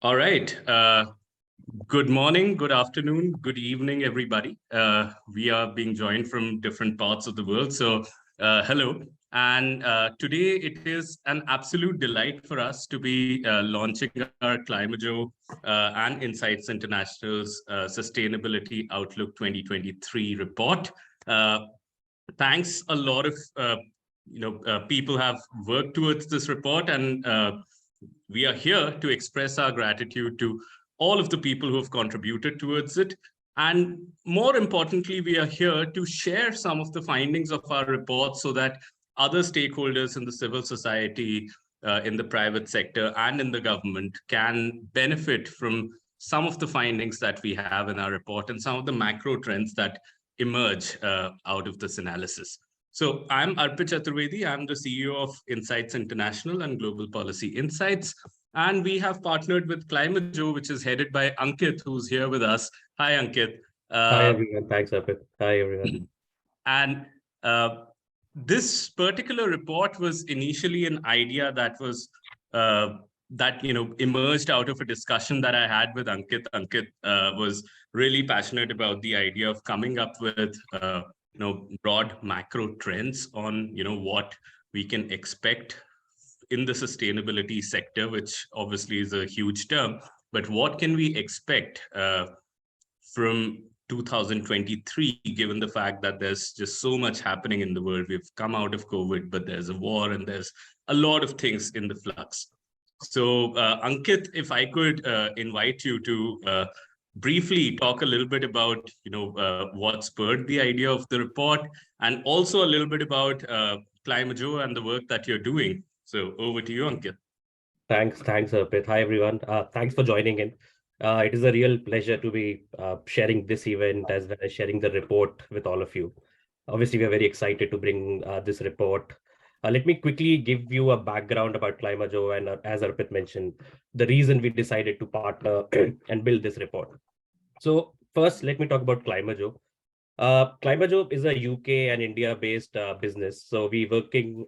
All right. Good morning, good afternoon, good evening, everybody. We are being joined from different parts of the world. So, hello. And today it is an absolute delight for us to be launching our ClimaJo and Insights International's Sustainability Outlook 2023 report. Thanks a lot of people have worked towards this report, and we are here to express our gratitude to all of the people who have contributed towards it. And more importantly, we are here to share some of the findings of our report so that other stakeholders in the civil society, in the private sector, and in the government can benefit from some of the findings that we have in our report and some of the macro trends that emerge out of this analysis. So I'm Arpit Chaturvedi. I'm the CEO of Insights International and Global Policy Insights. And we have partnered with ClimaJo, which is headed by Ankit, who's here with us. Hi, Ankit. Hi, everyone. Thanks, Arpit. Hi, everyone. And this particular report was initially an idea that was emerged out of a discussion that I had with Ankit. Ankit was really passionate about the idea of coming up with broad macro trends on what we can expect in the sustainability sector, which obviously is a huge term, but what can we expect from 2023, given the fact that there's just so much happening in the world. We've come out of COVID, but there's a war and there's a lot of things in the flux. So Ankit, if I could invite you to briefly talk a little bit about what spurred the idea of the report, and also a little bit about ClimaJo and the work that you're doing. So over to you, Ankit. Thanks, Arpit. Hi, everyone. Thanks for joining in. It is a real pleasure to be sharing this event as well as sharing the report with all of you. Obviously, we are very excited to bring this report. Let me quickly give you a background about ClimaJo, and as Arpit mentioned, the reason we decided to partner and build this report. So first, let me talk about ClimaJo. ClimaJo is a UK and India-based business. So we're building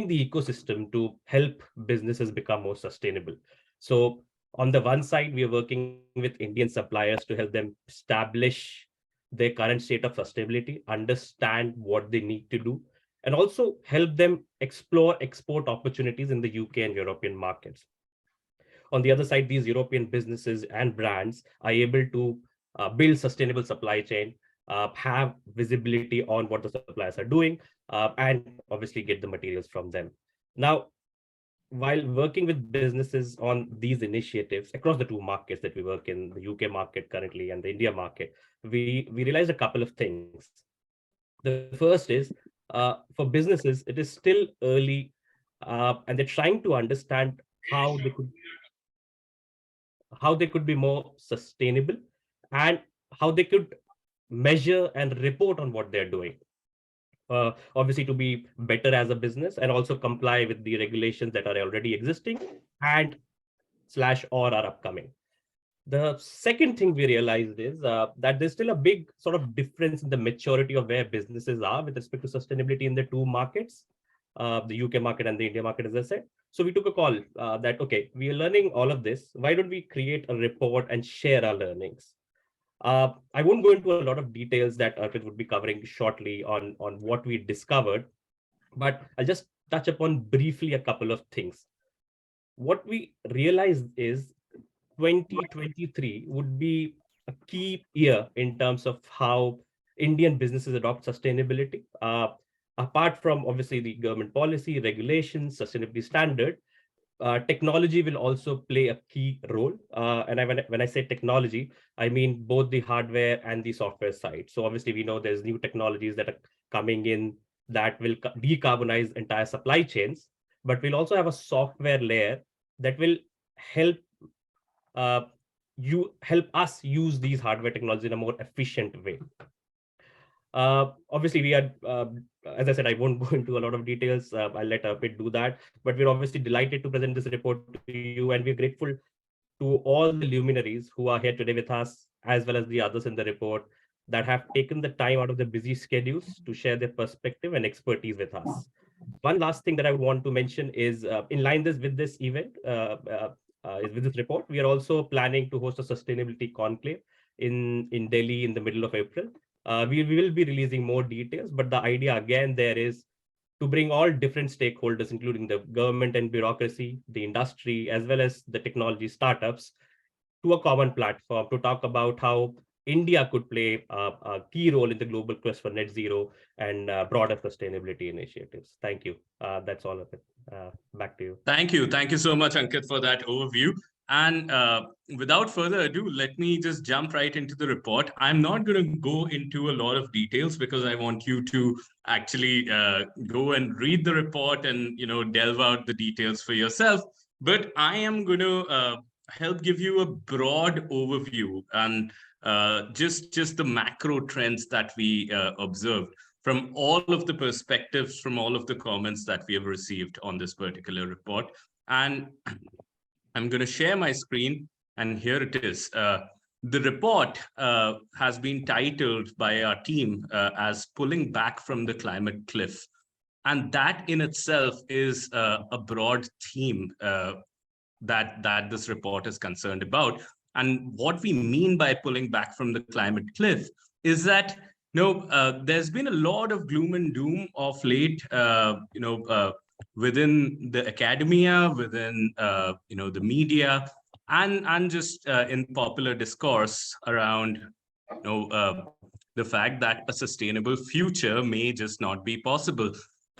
the ecosystem to help businesses become more sustainable. So on the one side, we are working with Indian suppliers to help them establish their current state of sustainability, understand what they need to do, and also help them explore export opportunities in the UK and European markets. On the other side, these European businesses and brands are able to build sustainable supply chain, have visibility on what the suppliers are doing, and obviously get the materials from them. Now, while working with businesses on these initiatives across the two markets that we work in, the UK market currently and the India market, we realized a couple of things. The first is, for businesses, it is still early, and they're trying to understand how they could be more sustainable and how they could measure and report on what they're doing. Obviously, to be better as a business and also comply with the regulations that are already existing and or are upcoming. The second thing we realized is that there's still a big sort of difference in the maturity of where businesses are with respect to sustainability in the two markets, the UK market and the India market, as I said. So we took a call that, okay, we are learning all of this. Why don't we create a report and share our learnings? I won't go into a lot of details that Arpit would be covering shortly on what we discovered, but I'll just touch upon briefly a couple of things. What we realized is 2023 would be a key year in terms of how Indian businesses adopt sustainability. Apart from obviously the government policy, regulations, sustainability standard, technology will also play a key role. And when I say technology, I mean both the hardware and the software side. So obviously we know there's new technologies that are coming in that will decarbonize entire supply chains, but we'll also have a software layer that will help us use these hardware technologies in a more efficient way. Obviously, we are, as I said, I won't go into a lot of details. I'll let Arpit do that. But we're obviously delighted to present this report to you, and we're grateful to all the luminaries who are here today with us, as well as the others in the report that have taken the time out of their busy schedules to share their perspective and expertise with us. One last thing that I want to mention is, in line with this event, is with this report. We are also planning to host a sustainability conclave in Delhi in the middle of April. We will be releasing more details, but the idea again there is to bring all different stakeholders, including the government and bureaucracy, the industry, as well as the technology startups, to a common platform to talk about how India could play a key role in the global quest for net zero and broader sustainability initiatives. Thank you. That's all of it. Back to you. Thank you. Thank you so much, Ankit, for that overview. And without further ado, let me just jump right into the report. I'm not going to go into a lot of details because I want you to actually go and read the report and delve out the details for yourself. But I am going to help give you a broad overview and just the macro trends that we observed from all of the perspectives, from all of the comments that we have received on this particular report. And I'm going to share my screen, and here it is. The report has been titled by our team as Pulling Back from the Climate Cliff. And that in itself is a broad theme that this report is concerned about. And what we mean by pulling back from the climate cliff is that there's been a lot of gloom and doom of late, within the academia, within the media, and just in popular discourse around the fact that a sustainable future may just not be possible.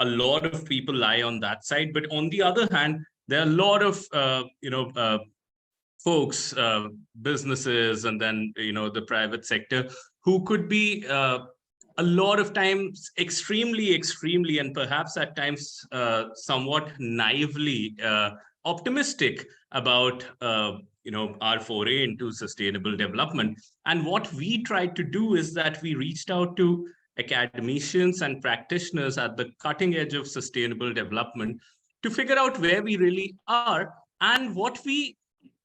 A lot of people lie on that side, but on the other hand, there are a lot of folks, businesses, and then the private sector who could be a lot of times extremely, and perhaps at times somewhat naively optimistic about our foray into sustainable development. And what we tried to do is that we reached out to academicians and practitioners at the cutting edge of sustainable development to figure out where we really are. And what we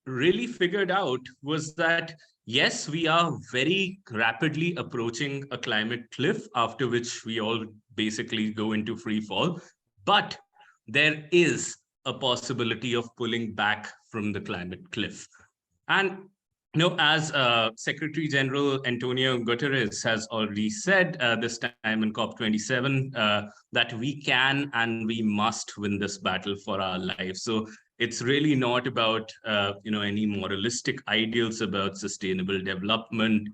really figured out was that, yes, we are very rapidly approaching a climate cliff, after which we all basically go into free fall. But there is a possibility of pulling back from the climate cliff. And as Secretary General Antonio Guterres has already said this time in COP27, that we can and we must win this battle for our lives. So it's really not about any moralistic ideals about sustainable development.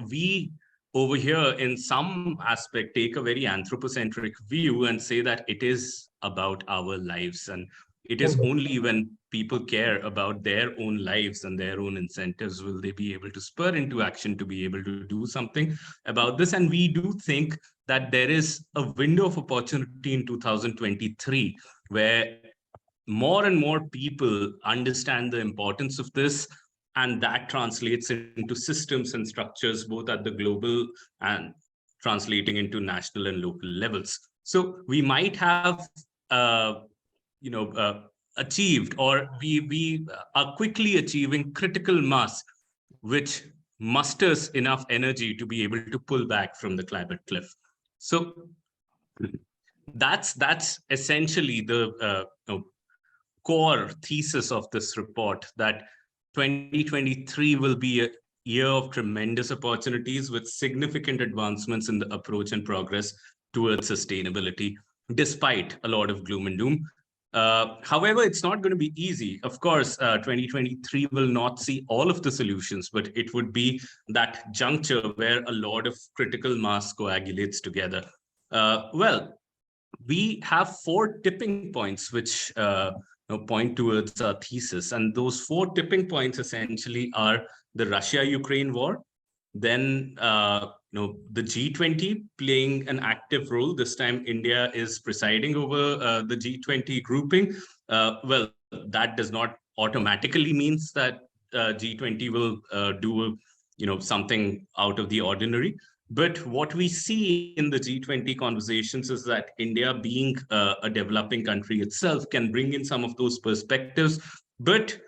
We over here, in some aspect, take a very anthropocentric view and say that it is about our lives, and it is only when people care about their own lives and their own incentives will they be able to spur into action to be able to do something about this. And we do think that there is a window of opportunity in 2023 where more and more people understand the importance of this, and that translates into systems and structures both at the global and translating into national and local levels. So we might have achieved, or we are quickly achieving critical mass, which musters enough energy to be able to pull back from the climate cliff. So that's essentially the core thesis of this report, that 2023 will be a year of tremendous opportunities with significant advancements in the approach and progress towards sustainability, despite a lot of gloom and doom. However, it's not going to be easy. Of course, 2023 will not see all of the solutions, but it would be that juncture where a lot of critical mass coagulates together. We have 4 tipping points which point towards our thesis. And those 4 tipping points essentially are the Russia-Ukraine war, then the G20 playing an active role. This time India is presiding over the G20 grouping. That does not automatically means that G20 will do something out of the ordinary. But what we see in the G20 conversations is that India, being a developing country itself, can bring in some of those perspectives. But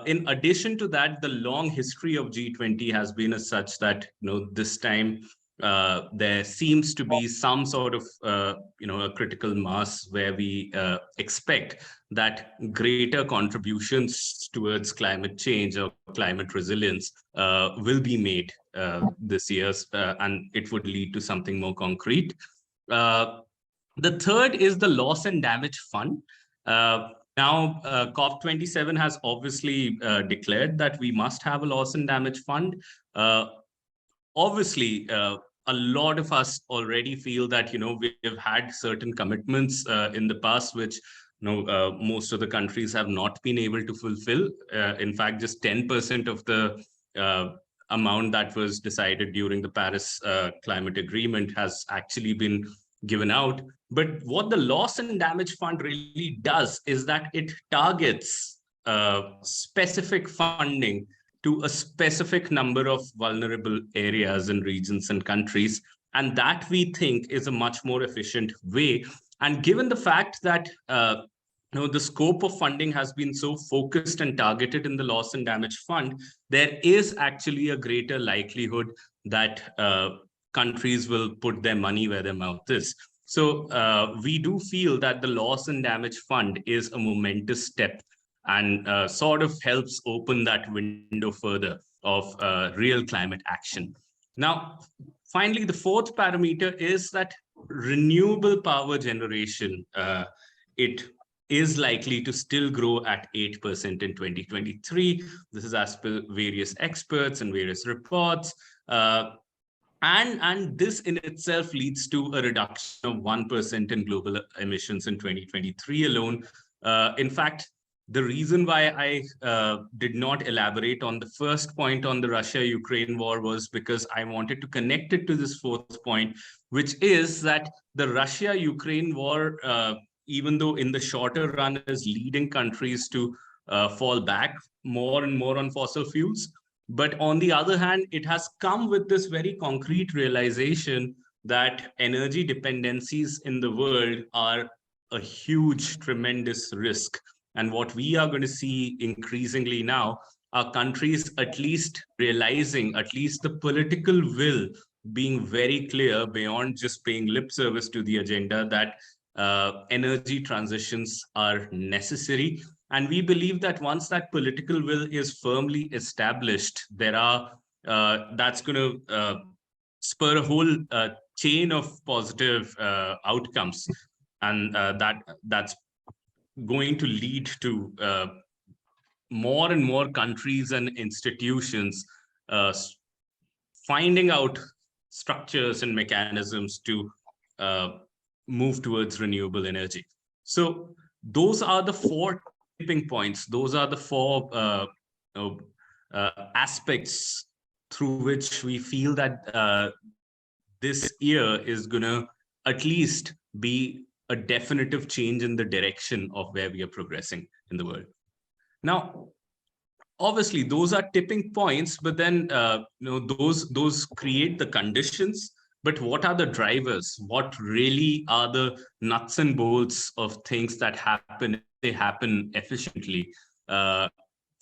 in addition to that, the long history of G20 has been as such that this time there seems to be some sort of a critical mass where we expect that greater contributions towards climate change or climate resilience will be made this year, and it would lead to something more concrete. The third is the loss and damage fund. COP27 has obviously declared that we must have a loss and damage fund. Obviously, a lot of us already feel that we have had certain commitments in the past, which most of the countries have not been able to fulfill. In fact, just 10% of the amount that was decided during the Paris climate agreement has actually been given out. But what the loss and damage fund really does is that it targets specific funding to a specific number of vulnerable areas and regions and countries. And that we think is a much more efficient way. And given the fact that the scope of funding has been so focused and targeted in the loss and damage fund, there is actually a greater likelihood that countries will put their money where their mouth is. So we do feel that the loss and damage fund is a momentous step and sort of helps open that window further of real climate action. Now, finally, the fourth parameter is that renewable power generation, it is likely to still grow at 8% in 2023. This is as per various experts and various reports. And this in itself leads to a reduction of 1% in global emissions in 2023 alone. In fact, the reason why I did not elaborate on the first point on the Russia-Ukraine war was because I wanted to connect it to this fourth point, which is that the Russia-Ukraine war, even though in the shorter run is leading countries to fall back more and more on fossil fuels, but on the other hand, it has come with this very concrete realization that energy dependencies in the world are a huge, tremendous risk. And what we are going to see increasingly now are countries at least realizing, at least the political will being very clear beyond just paying lip service to the agenda, that energy transitions are necessary. And we believe that once that political will is firmly established, that's going to spur a whole chain of positive outcomes, and that's going to lead to more and more countries and institutions finding out structures and mechanisms to move towards renewable energy. So those are the four tipping points. Those are the four aspects through which we feel that this year is going to at least be a definitive change in the direction of where we are progressing in the world. Now, obviously, those are tipping points, but then those create the conditions. But what are the drivers? What really are the nuts and bolts of things that happen? If they happen efficiently,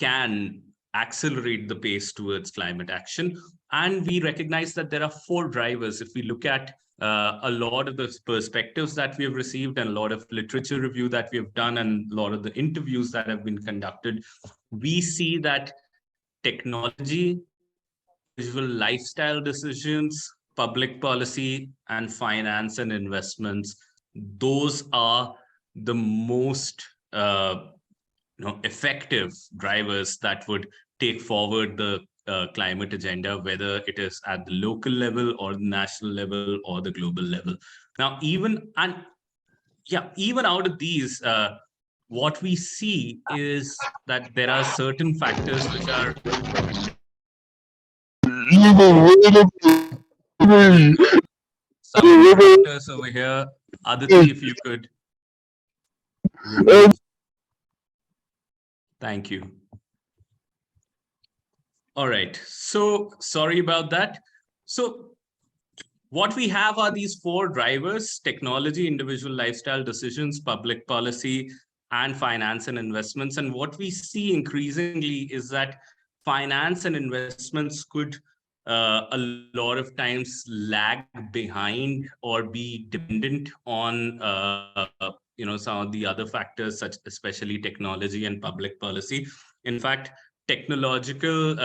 can accelerate the pace towards climate action. And we recognize that there are four drivers. If we look at a lot of the perspectives that we have received and a lot of literature review that we have done and a lot of the interviews that have been conducted, we see that technology, individual lifestyle decisions, public policy, and finance and investments, those are the most effective drivers that would take forward the climate agenda, whether it is at the local level or the national level or the global level. Now, even out of these, what we see is that there are certain factors which are some factors over here. Aditi, if you could remove. Thank you. All right. So sorry about that. So what we have are these four drivers: technology, individual lifestyle decisions, public policy, and finance and investments. And what we see increasingly is that finance and investments could a lot of times lag behind or be dependent on some of the other factors, such especially technology and public policy. In fact, technological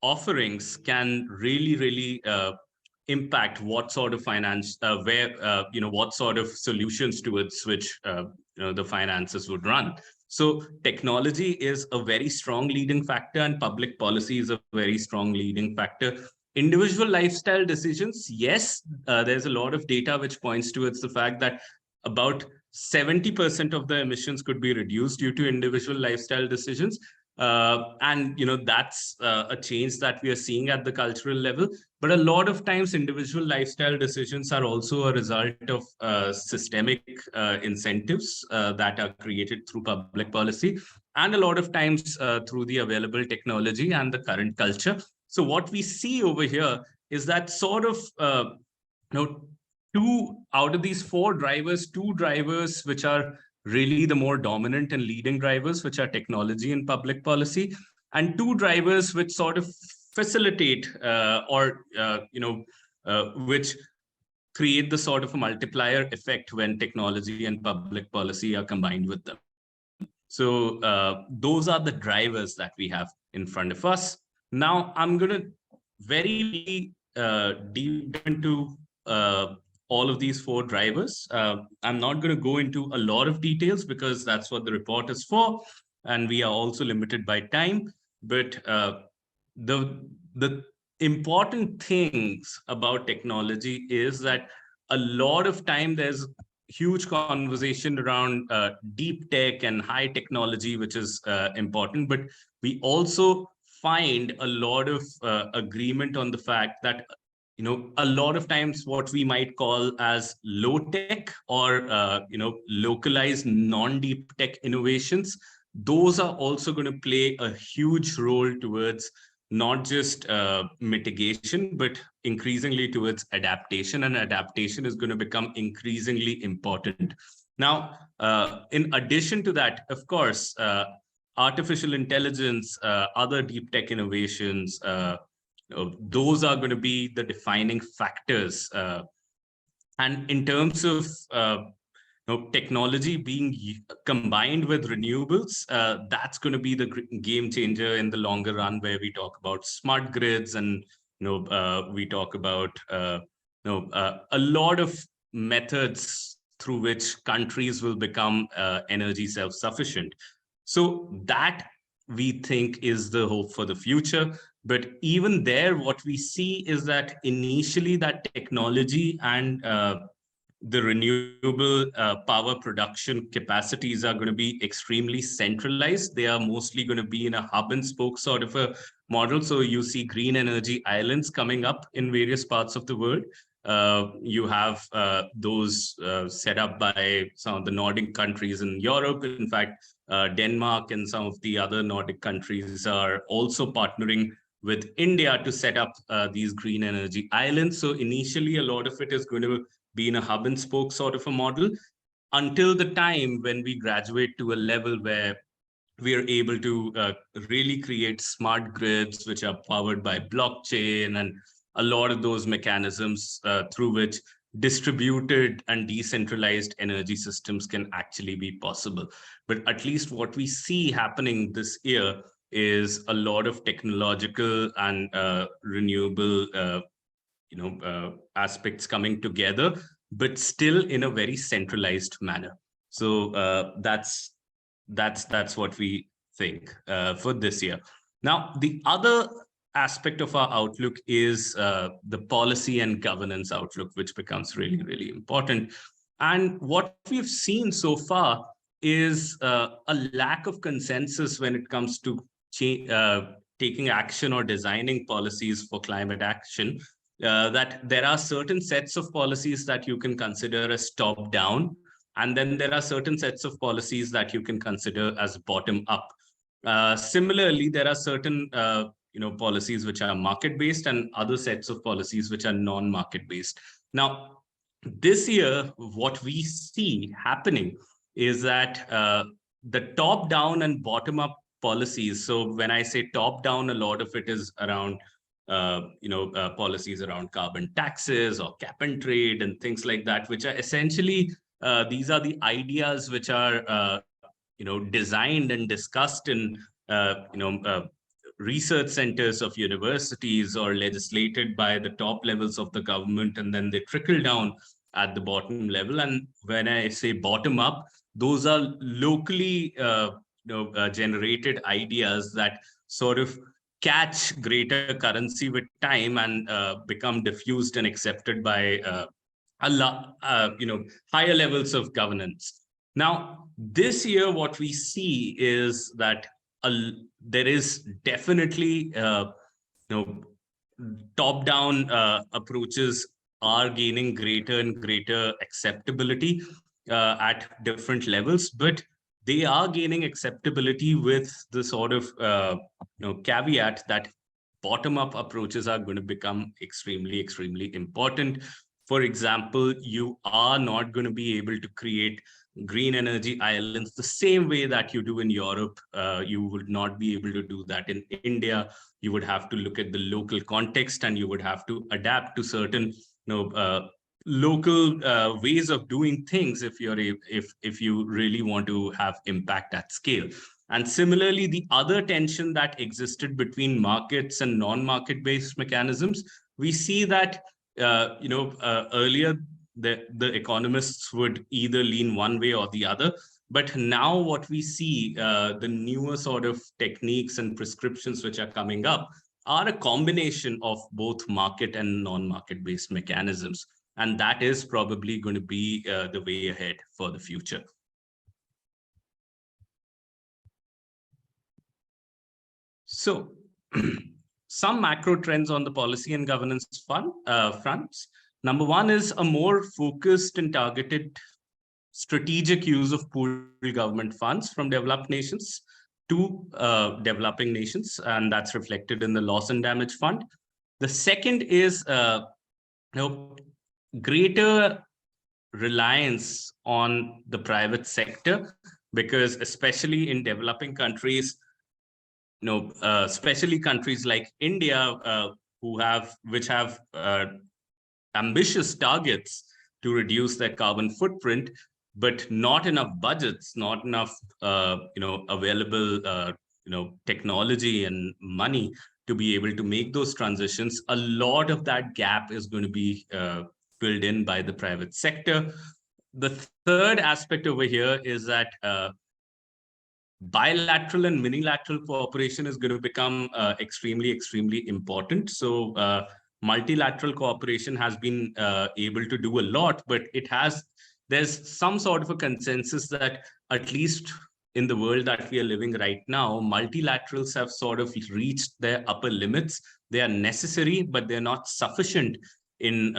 offerings can really impact what sort of finance, where what sort of solutions towards which the finances would run. So technology is a very strong leading factor, and public policy is a very strong leading factor. Individual lifestyle decisions, yes, there's a lot of data which points towards the fact that about 70% of the emissions could be reduced due to individual lifestyle decisions. And that's a change that we are seeing at the cultural level. But a lot of times, individual lifestyle decisions are also a result of systemic incentives that are created through public policy, and a lot of times through the available technology and the current culture. So what we see over here is that sort of two out of these four drivers, two drivers which are really the more dominant and leading drivers, which are technology and public policy, and two drivers which sort of facilitate which create the sort of a multiplier effect when technology and public policy are combined with them. So those are the drivers that we have in front of us. Now I'm going to very deep dive into all of these four drivers. I'm not going to go into a lot of details because that's what the report is for, and we are also limited by time. But the important things about technology is that a lot of time there's huge conversation around deep tech and high technology, which is important, but we also find a lot of agreement on the fact that a lot of times what we might call as low tech or localized non-deep tech innovations, those are also going to play a huge role towards not just mitigation, but increasingly towards adaptation. And adaptation is going to become increasingly important. Now, in addition to that, of course, artificial intelligence, other deep tech innovations, those are going to be the defining factors. And in terms of technology being combined with renewables, that's going to be the game changer in the longer run, where we talk about smart grids and we talk about a lot of methods through which countries will become energy self-sufficient. So that we think is the hope for the future. But even there, what we see is that initially that technology and the renewable power production capacities are going to be extremely centralized. They are mostly going to be in a hub and spoke sort of a model. So you see green energy islands coming up in various parts of the world. You have those set up by some of the Nordic countries in Europe. In fact, Denmark and some of the other Nordic countries are also partnering with India to set up these green energy islands. So initially, a lot of it is going to be in a hub and spoke sort of a model until the time when we graduate to a level where we are able to really create smart grids which are powered by blockchain and a lot of those mechanisms through which distributed and decentralized energy systems can actually be possible. But at least what we see happening this year is a lot of technological and renewable aspects coming together, but still in a very centralized manner. So that's what we think for this year. Now, the other aspect of our outlook is the policy and governance outlook, which becomes really important. And what we've seen so far is a lack of consensus when it comes to taking action or designing policies for climate action. That there are certain sets of policies that you can consider as top down, and then there are certain sets of policies that you can consider as bottom up. Similarly, there are certain policies which are market based and other sets of policies which are non-market based. Now, this year, what we see happening is that the top down and bottom up policies. So when I say top down, a lot of it is around policies around carbon taxes or cap and trade and things like that, which are essentially these are the ideas which are designed and discussed in research centers of universities or legislated by the top levels of the government, and then they trickle down at the bottom level. And when I say bottom up, those are locally generated ideas that sort of catch greater currency with time and become diffused and accepted by higher levels of governance. Now, this year, what we see is that there is definitely you know top-down approaches are gaining greater and greater acceptability at different levels, but they are gaining acceptability with the sort of caveat that bottom-up approaches are going to become extremely, extremely important. For example, you are not going to be able to create green energy islands the same way that you do in Europe. You would not be able to do that in India. You would have to look at the local context, and you would have to adapt to certain local ways of doing things if you really want to have impact at scale. And similarly, the other tension that existed between markets and non-market based mechanisms, we see that earlier the economists would either lean one way or the other. But now what we see, the newer sort of techniques and prescriptions which are coming up are a combination of both market and non-market based mechanisms. And that is probably going to be the way ahead for the future. So some macro trends on the policy and governance fronts. Number one is a more focused and targeted strategic use of pooled government funds from developed nations to developing nations, and that's reflected in the loss and damage fund. The second is greater reliance on the private sector, because especially in developing countries, especially countries like India, which have ambitious targets to reduce their carbon footprint, but not enough budgets, not enough available technology and money to be able to make those transitions. A lot of that gap is going to be filled in by the private sector. The third aspect over here is that bilateral and minilateral cooperation is going to become extremely, extremely important. So multilateral cooperation has been able to do a lot, but there's some sort of a consensus that, at least in the world that we are living right now, multilaterals have sort of reached their upper limits. They are necessary, but they're not sufficient in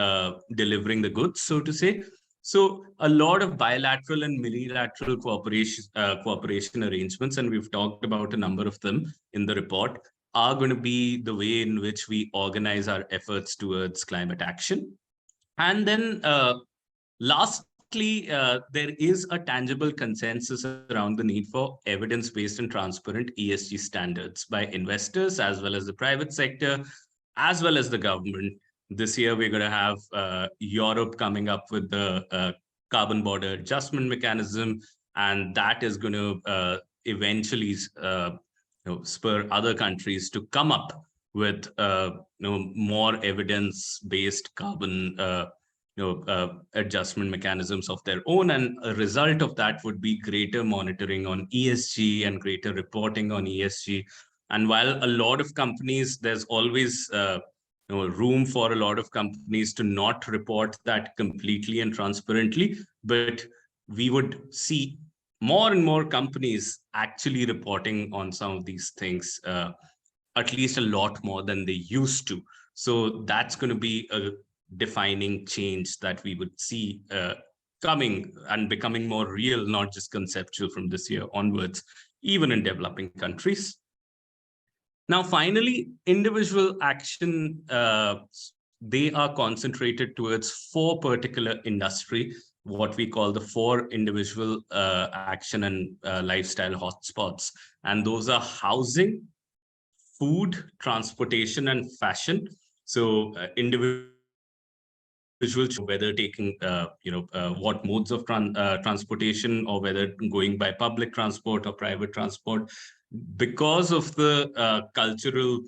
delivering the goods, so to say. So a lot of bilateral and multilateral cooperation arrangements, and we've talked about a number of them in the report, are going to be the way in which we organize our efforts towards climate action. And then lastly, there is a tangible consensus around the need for evidence-based and transparent ESG standards by investors, as well as the private sector, as well as the government. This year, we're going to have Europe coming up with the carbon border adjustment mechanism, and that is going to eventually spur other countries to come up with more evidence-based carbon adjustment mechanisms of their own. And a result of that would be greater monitoring on ESG and greater reporting on ESG. And while a lot of companies, there's always room for a lot of companies to not report that completely and transparently, but we would see more and more companies actually reporting on some of these things, at least a lot more than they used to. So that's going to be a defining change that we would see coming and becoming more real, not just conceptual from this year onwards, even in developing countries. Now, finally, individual action, they are concentrated towards 4 particular industry, what we call the 4 individual action and lifestyle hotspots. And those are housing, food, transportation, and fashion. So individual whether taking what modes of transportation, or whether going by public transport or private transport, because of the cultural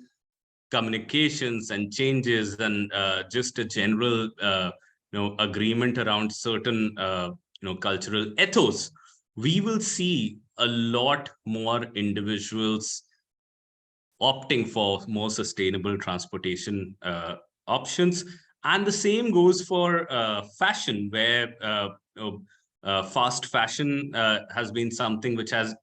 communications and changes, and just a general agreement around certain cultural ethos, we will see a lot more individuals opting for more sustainable transportation options. And the same goes for fashion, where fast fashion has been something which has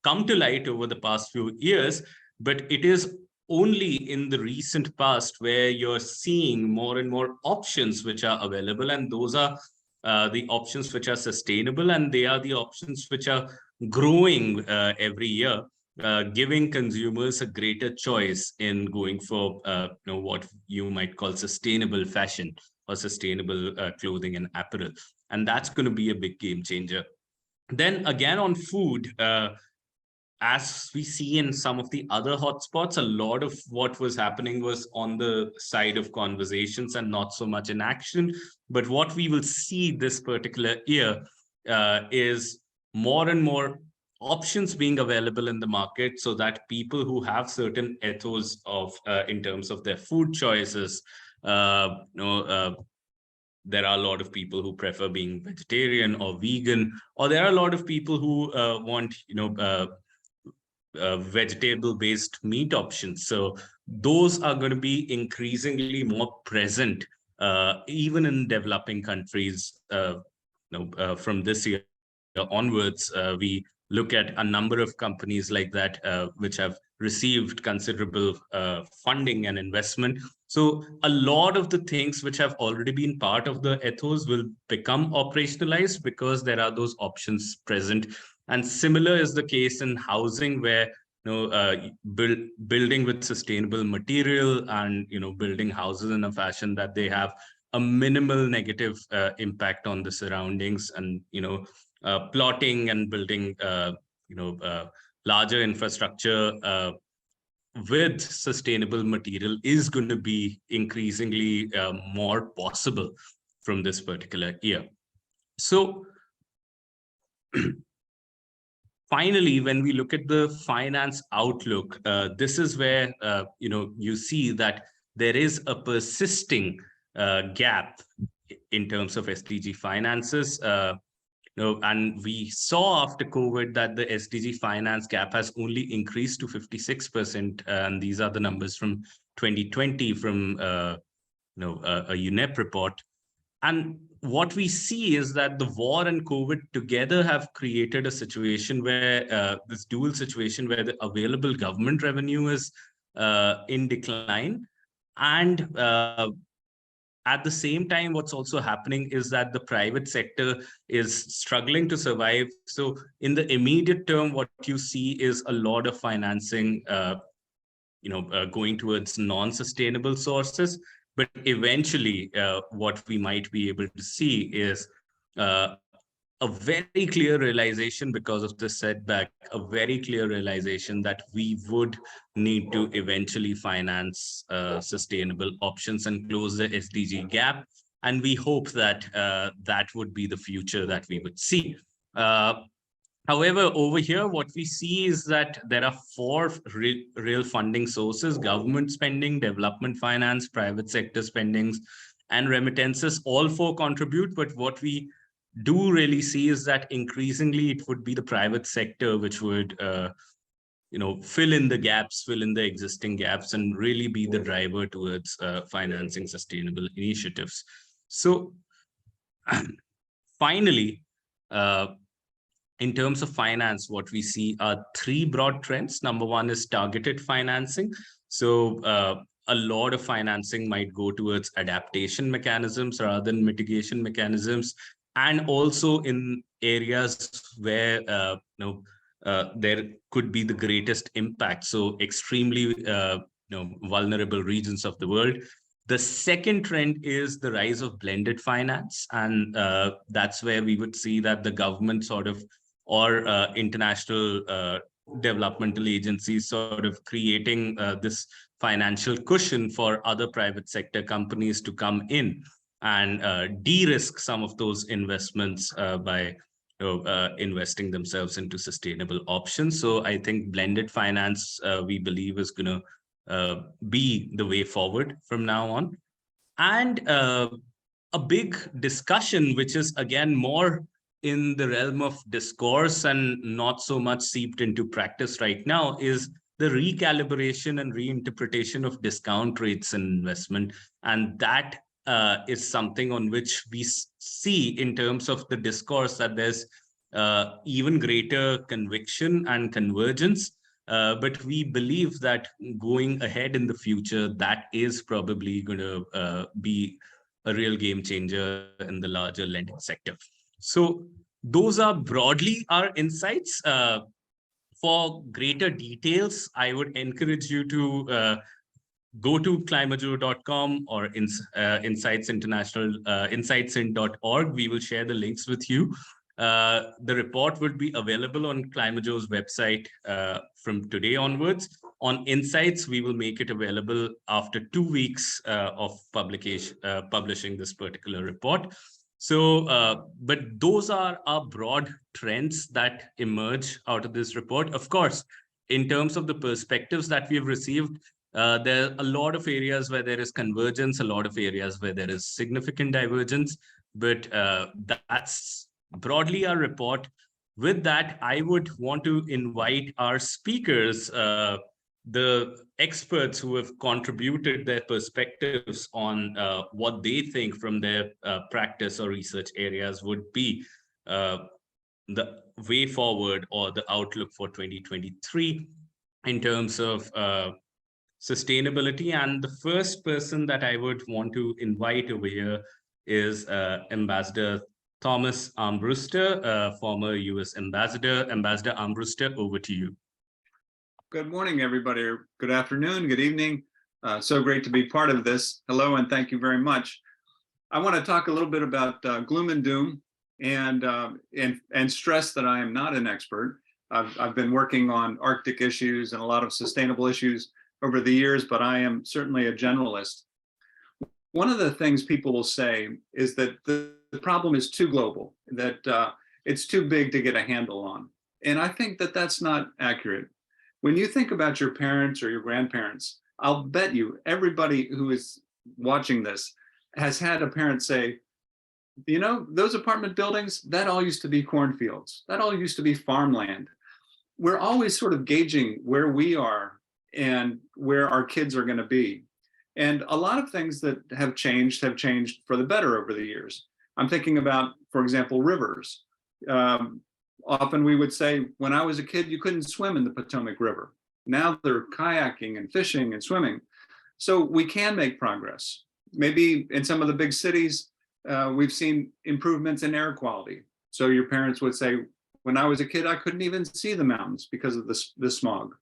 come to light over the past few years, but it is only in the recent past where you're seeing more and more options which are available, and those are the options which are sustainable, and they are the options which are growing every year, giving consumers a greater choice in going for what you might call sustainable fashion or sustainable clothing and apparel. And that's going to be a big game changer. Then again, on food, as we see in some of the other hotspots, a lot of what was happening was on the side of conversations and not so much in action. But what we will see this particular year is more and more options being available in the market, so that people who have certain ethos of in terms of their food choices, there are a lot of people who prefer being vegetarian or vegan, or there are a lot of people who want vegetable based meat options. So those are going to be increasingly more present even in developing countries. From this year onwards, we look at a number of companies like that which have received considerable funding and investment. So a lot of the things which have already been part of the ethos will become operationalized because there are those options present. And similar is the case in housing, where building with sustainable material, and building houses in a fashion that they have a minimal negative impact on the surroundings, and plotting and building larger infrastructure with sustainable material is going to be increasingly more possible from this particular year. So finally, when we look at the finance outlook, this is where you see that there is a persisting gap in terms of SDG finances. And we saw after COVID that the SDG finance gap has only increased to 56%, and these are the numbers from 2020 from a UNEP report. And what we see is that the war and COVID together have created a situation where this dual situation where the available government revenue is in decline. And at the same time, what's also happening is that the private sector is struggling to survive. So in the immediate term, what you see is a lot of financing going towards non-sustainable sources. But eventually, what we might be able to see is a very clear realization because of this setback, a very clear realization that we would need to eventually finance sustainable options and close the SDG gap. And we hope that that would be the future that we would see. However, over here, what we see is that there are four real funding sources: government spending, development finance, private sector spendings, and remittances. All four contribute, but what we do really see is that increasingly it would be the private sector which would fill in the gaps, fill in the existing gaps, and really be the driver towards financing sustainable initiatives. So finally, in terms of finance, what we see are three broad trends. Number one is targeted financing. So a lot of financing might go towards adaptation mechanisms rather than mitigation mechanisms, and also in areas where there could be the greatest impact. So extremely vulnerable regions of the world. The second trend is the rise of blended finance, and that's where we would see that the government sort of or international developmental agencies sort of creating this financial cushion for other private sector companies to come in and de-risk some of those investments by investing themselves into sustainable options. So I think blended finance, we believe, is going to be the way forward from now on. And a big discussion, which is again more in the realm of discourse and not so much seeped into practice right now, is the recalibration and reinterpretation of discount rates in investment. And that is something on which we see in terms of the discourse that there's even greater conviction and convergence. But we believe that going ahead in the future, that is probably going to be a real game changer in the larger lending sector. So those are broadly our insights. For greater details, I would encourage you to go to climajo.com or Insights International, insightsin.org. We will share the links with you. The report would be available on ClimaJo's website from today onwards. On Insights, we will make it available after 2 weeks of publishing this particular report. So, but those are our broad trends that emerge out of this report. Of course, in terms of the perspectives that we've received, there are a lot of areas where there is convergence, a lot of areas where there is significant divergence, but that's broadly our report. With that, I would want to invite our speakers, the experts who have contributed their perspectives on what they think from their practice or research areas would be the way forward or the outlook for 2023 in terms of sustainability. And the first person that I would want to invite over here is Ambassador Thomas Armbruster, former US Ambassador. Ambassador Armbruster, over to you. Good morning, everybody. Good afternoon, good evening. So great to be part of this. Hello, and thank you very much. I want to talk a little bit about gloom and doom and stress that I am not an expert. I've been working on Arctic issues and a lot of sustainable issues over the years, but I am certainly a generalist. One of the things people will say is that the problem is too global, that it's too big to get a handle on. And I think that that's not accurate. When you think about your parents or your grandparents, I'll bet you everybody who is watching this has had a parent say, you know, those apartment buildings, that all used to be cornfields. That all used to be farmland. We're always sort of gauging where we are and where our kids are going to be. And a lot of things that have changed for the better over the years. I'm thinking about, for example, rivers. Often we would say, when I was a kid, you couldn't swim in the Potomac River. Now they're kayaking and fishing and swimming. So we can make progress. Maybe in some of the big cities, we've seen improvements in air quality. So your parents would say, when I was a kid, I couldn't even see the mountains because of the smog.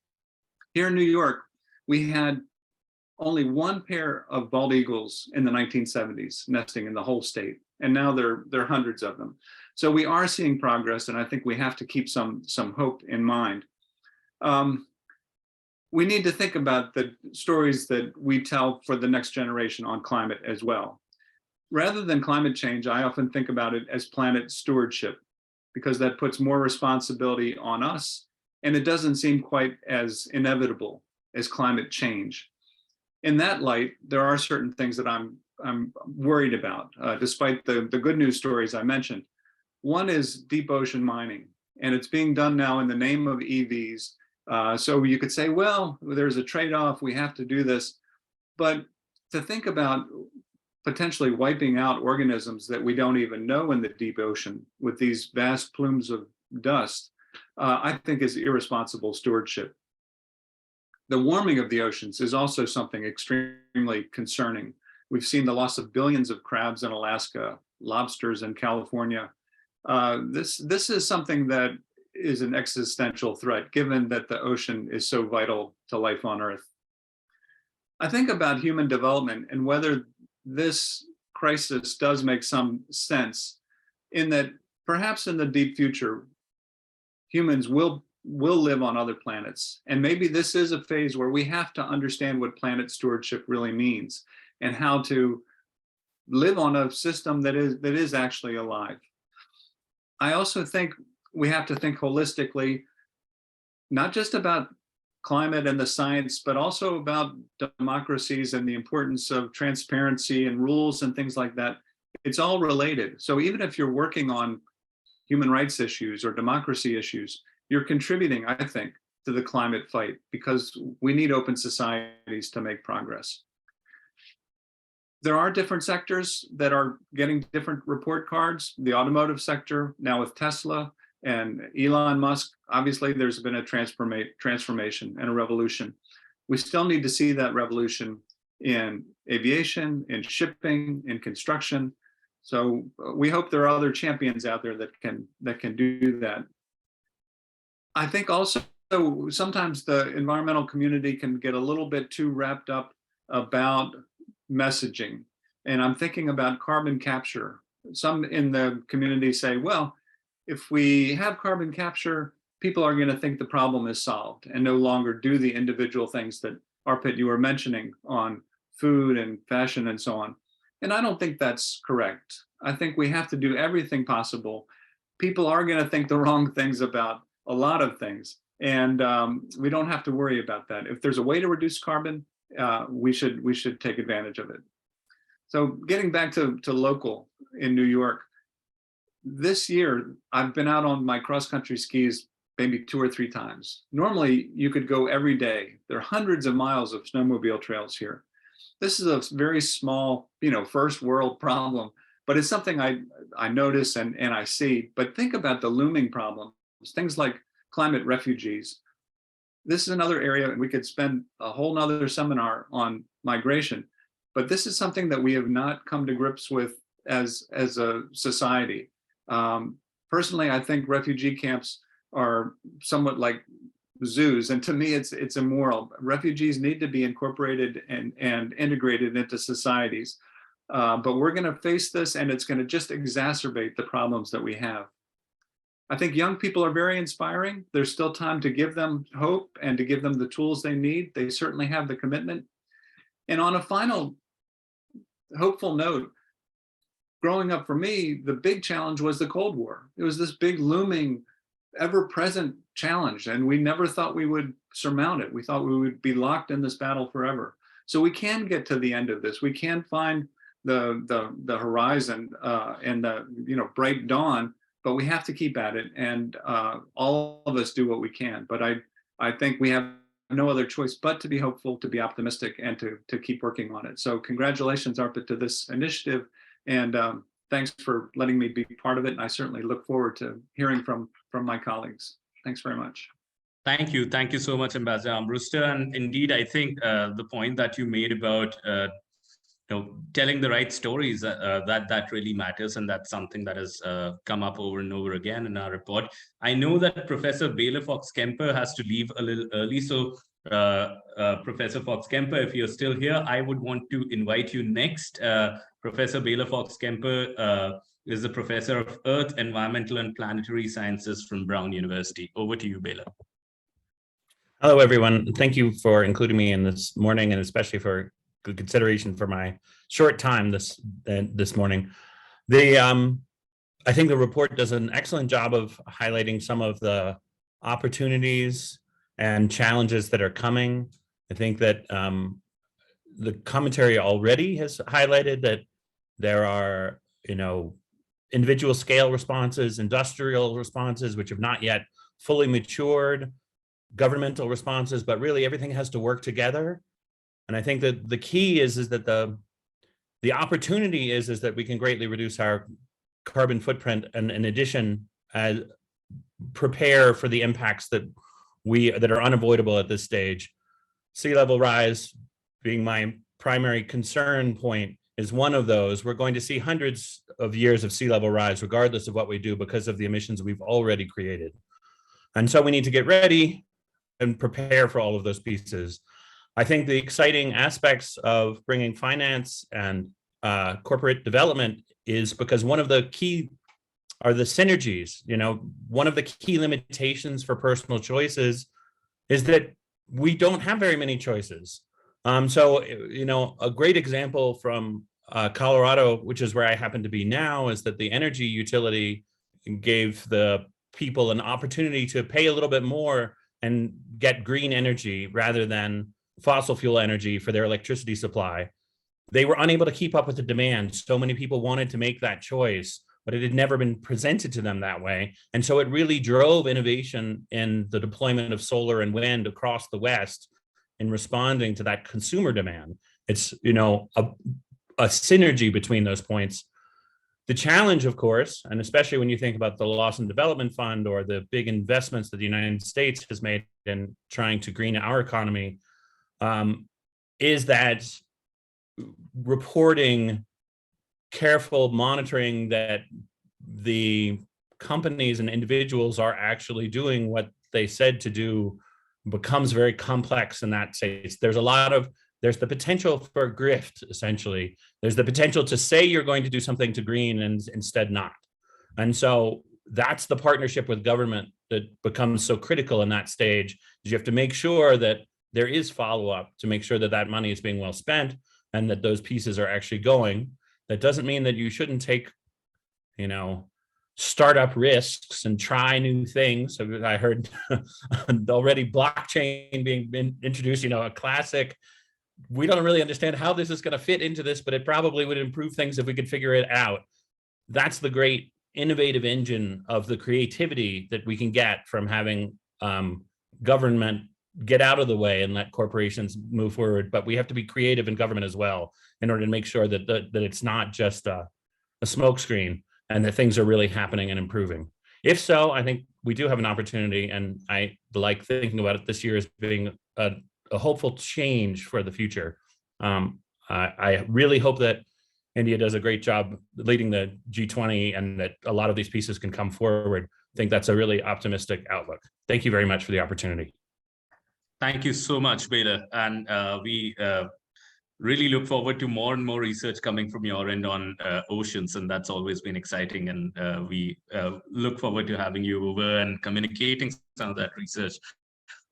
Here in New York, we had only one pair of bald eagles in the 1970s nesting in the whole state. And now there are hundreds of them. So we are seeing progress, and I think we have to keep some hope in mind. We need to think about the stories that we tell for the next generation on climate as well. Rather than climate change, I often think about it as planet stewardship, because that puts more responsibility on us, and it doesn't seem quite as inevitable as climate change. In that light, there are certain things that I'm worried about, despite the good news stories I mentioned. One is deep ocean mining, and it's being done now in the name of EVs. So you could say, well, there's a trade-off, we have to do this. But to think about potentially wiping out organisms that we don't even know in the deep ocean with these vast plumes of dust, I think is irresponsible stewardship. The warming of the oceans is also something extremely concerning. We've seen the loss of billions of crabs in Alaska, lobsters in California. This is something that is an existential threat, given that the ocean is so vital to life on Earth. I think about human development and whether this crisis does make some sense, in that perhaps in the deep future, humans will will live on other planets. And maybe this is a phase where we have to understand what planet stewardship really means and how to live on a system that is actually alive. I also think we have to think holistically, not just about climate and the science, but also about democracies and the importance of transparency and rules and things like that. It's all related. So even if you're working on human rights issues or democracy issues, you're contributing, I think, to the climate fight, because we need open societies to make progress. There are different sectors that are getting different report cards. The automotive sector, now with Tesla and Elon Musk, obviously there's been a transformation and a revolution. We still need to see that revolution in aviation, in shipping, in construction. So we hope there are other champions out there that can do that. I think also sometimes the environmental community can get a little bit too wrapped up about messaging. And I'm thinking about carbon capture. Some in the community say, well, if we have carbon capture, people are going to think the problem is solved and no longer do the individual things that, Arpit, you were mentioning on food and fashion and so on. And I don't think that's correct. I think we have to do everything possible. People are going to think the wrong things about a lot of things. And we don't have to worry about that. If there's a way to reduce carbon, we should take advantage of it. So getting back to local in New York, this year I've been out on my cross-country skis maybe 2 or 3 times. Normally you could go every day. There are hundreds of miles of snowmobile trails here. This is a very small, first world problem, but it's something I notice and I see. But think about the looming problems, things like climate refugees. This is another area, and we could spend a whole nother seminar on migration, but this is something that we have not come to grips with as a society. Personally, I think refugee camps are somewhat like zoos, and to me it's immoral. Refugees need to be incorporated and integrated into societies, but we're going to face this, and it's going to just exacerbate the problems that we have. I think young people are very inspiring. There's still time to give them hope and to give them the tools they need. They certainly have the commitment. And on a final hopeful note, growing up for me, the big challenge was the Cold War. It was this big looming, ever-present challenge, and we never thought we would surmount it. We thought we would be locked in this battle forever. So we can get to the end of this. We can find the horizon and the bright dawn, but we have to keep at it, and all of us do what we can. But I think we have no other choice but to be hopeful, to be optimistic, and to keep working on it. So congratulations, Arpit, to this initiative, and thanks for letting me be part of it. And I certainly look forward to hearing from my colleagues. Thanks very much. Thank you so much, Ambassador Armbruster. And indeed, I think the point that you made about telling the right stories, that really matters, and that's something that has come up over and over again in our report. I know that Professor Bela Fox-Kemper has to leave a little early, so Professor Fox-Kemper, if you're still here, I would want to invite you next. Professor Bela Fox-Kemper is the Professor of Earth, Environmental and Planetary Sciences from Brown University. Over to you, Bela. Hello, everyone. Thank you for including me in this morning, and especially for good consideration for my short time this morning. I think the report does an excellent job of highlighting some of the opportunities and challenges that are coming. I think that the commentary already has highlighted that there are, individual scale responses, industrial responses, which have not yet fully matured, governmental responses, but really everything has to work together. And I think that the key is that the opportunity is that we can greatly reduce our carbon footprint, and in addition, prepare for the impacts that are unavoidable at this stage. Sea level rise being my primary concern point is one of those. We're going to see hundreds of years of sea level rise, regardless of what we do, because of the emissions we've already created. And so we need to get ready and prepare for all of those pieces. I think the exciting aspects of bringing finance and corporate development is because one of the key are the synergies. One of the key limitations for personal choices is that we don't have very many choices. So, a great example from Colorado, which is where I happen to be now, is that the energy utility gave the people an opportunity to pay a little bit more and get green energy rather than fossil fuel energy for their electricity supply. They were unable to keep up with the demand. So many people wanted to make that choice, but it had never been presented to them that way. And so it really drove innovation in the deployment of solar and wind across the West in responding to that consumer demand. It's, a synergy between those points. The challenge, of course, and especially when you think about the Loss and Development Fund or the big investments that the United States has made in trying to green our economy, is that reporting, careful monitoring that the companies and individuals are actually doing what they said to do becomes very complex in that sense. There's the potential for grift, essentially. There's the potential to say you're going to do something to green and instead not. And so that's the partnership with government that becomes so critical in that stage, is you have to make sure that there is follow-up to make sure that that money is being well spent and that those pieces are actually going. That doesn't mean that you shouldn't take, startup risks and try new things. So I heard already blockchain being introduced, a classic. We don't really understand how this is going to fit into this, but it probably would improve things if we could figure it out. That's the great innovative engine of the creativity that we can get from having government get out of the way and let corporations move forward. But we have to be creative in government as well in order to make sure that that it's not just a smokescreen and that things are really happening and improving. If so, I think we do have an opportunity, and I like thinking about it this year as being a hopeful change for the future. I really hope that India does a great job leading the G20 and that a lot of these pieces can come forward. I think that's a really optimistic outlook. Thank you very much for the opportunity. Thank you so much, Beda. And we really look forward to more and more research coming from your end on oceans, and that's always been exciting. And we look forward to having you over and communicating some of that research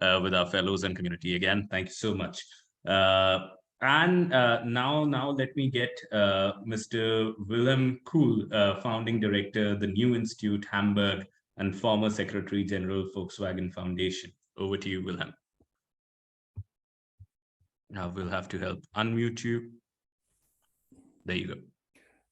with our fellows and community. Again, thank you so much. And now let me get Mr. Willem Kuhl, founding director, the New Institute, Hamburg, and former Secretary General, Volkswagen Foundation. Over to you, Willem. Now we'll have to help unmute you. There you go.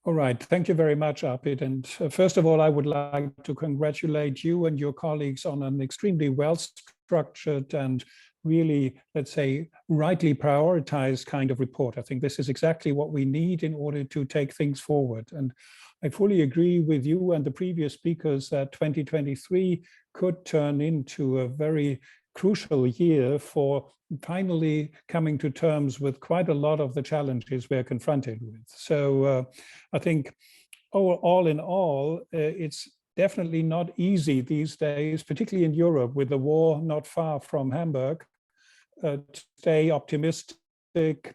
All right. Thank you very much, Arpit. And first of all, I would like to congratulate you and your colleagues on an extremely well-structured and really, let's say, rightly prioritized kind of report. I think this is exactly what we need in order to take things forward. And I fully agree with you and the previous speakers that 2023 could turn into a very crucial year for finally coming to terms with quite a lot of the challenges we're confronted with. So I think all in all, it's definitely not easy these days, particularly in Europe with the war not far from Hamburg, to stay optimistic,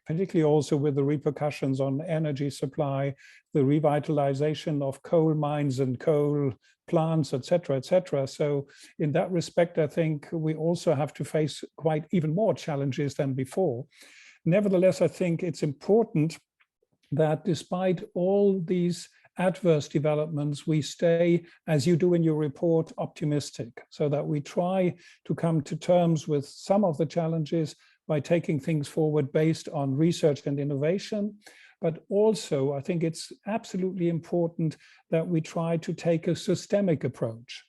particularly also with the repercussions on energy supply, the revitalization of coal mines and coal plants, et cetera, et cetera. So in that respect, I think we also have to face quite even more challenges than before. Nevertheless, I think it's important that despite all these adverse developments, we stay, as you do in your report, optimistic, so that we try to come to terms with some of the challenges by taking things forward based on research and innovation. But also, I think it's absolutely important that we try to take a systemic approach.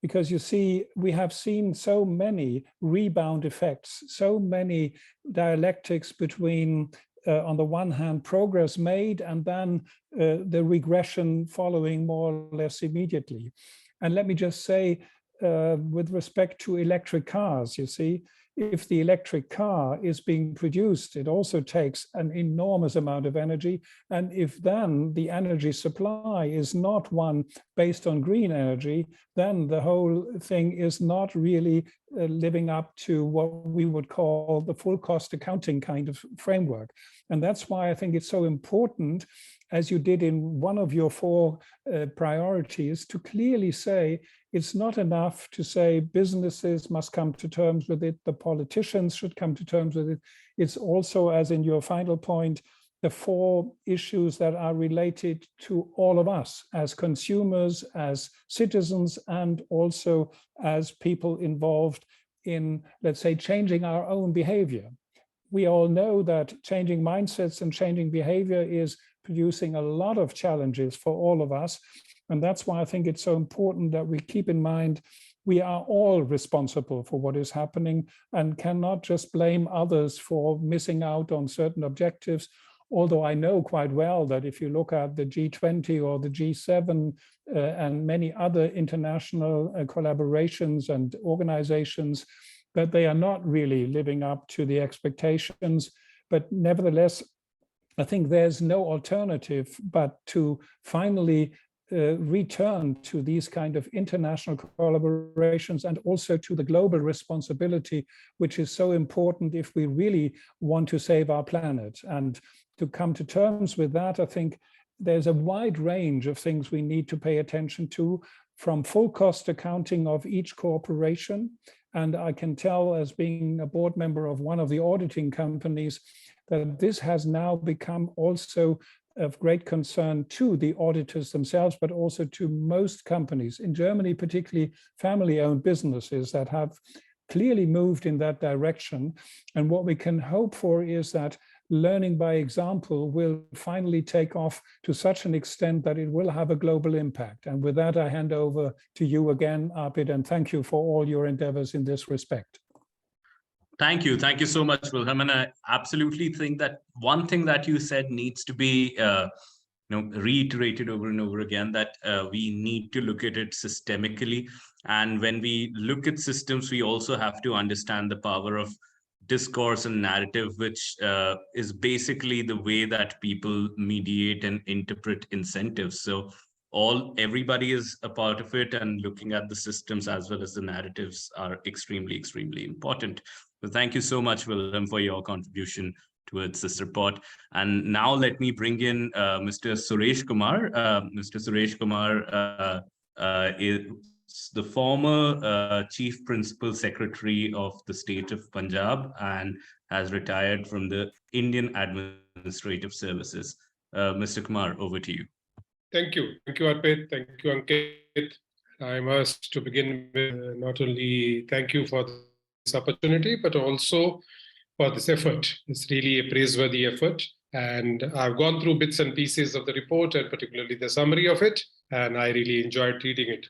Because you see, we have seen so many rebound effects, so many dialectics between, on the one hand, progress made and then the regression following more or less immediately. And let me just say, with respect to electric cars, you see, if the electric car is being produced, it also takes an enormous amount of energy. And if then the energy supply is not one based on green energy, then the whole thing is not really living up to what we would call the full cost accounting kind of framework. And that's why I think it's so important, as you did in one of your four priorities, to clearly say it's not enough to say businesses must come to terms with it, the politicians should come to terms with it. It's also, as in your final point, the four issues that are related to all of us as consumers, as citizens, and also as people involved in, let's say, changing our own behavior. We all know that changing mindsets and changing behavior is producing a lot of challenges for all of us. And that's why I think it's so important that we keep in mind we are all responsible for what is happening and cannot just blame others for missing out on certain objectives. Although I know quite well that if you look at the G20 or the G7 and many other international collaborations and organizations, that they are not really living up to the expectations. But nevertheless, I think there's no alternative but to finally return to these kind of international collaborations and also to the global responsibility, which is so important if we really want to save our planet. And to come to terms with that, I think there's a wide range of things we need to pay attention to, from full cost accounting of each corporation. And I can tell, as being a board member of one of the auditing companies, that this has now become also of great concern to the auditors themselves, but also to most companies in Germany, particularly family-owned businesses that have clearly moved in that direction. And what we can hope for is that learning by example will finally take off to such an extent that it will have a global impact. And with that, I hand over to you again, Arpit, and thank you for all your endeavors in this respect. Thank you. Thank you so much, Wilhelm. And I absolutely think that one thing that you said needs to be reiterated over and over again, that we need to look at it systemically. And when we look at systems, we also have to understand the power of discourse and narrative, which is basically the way that people mediate and interpret incentives. So everybody is a part of it, and looking at the systems as well as the narratives are extremely, extremely important. So thank you so much, Wilhelm, for your contribution towards this report. And now let me bring in Mr. Suresh Kumar. Mr. Suresh Kumar is the former Chief Principal Secretary of the state of Punjab and has retired from the Indian Administrative Services. Mr. Kumar, over to you. Thank you. Thank you, Arpit. Thank you, Ankit. I must, to begin with, not only thank you for this opportunity, but also for this effort. It's really a praiseworthy effort. And I've gone through bits and pieces of the report, and particularly the summary of it, and I really enjoyed reading it.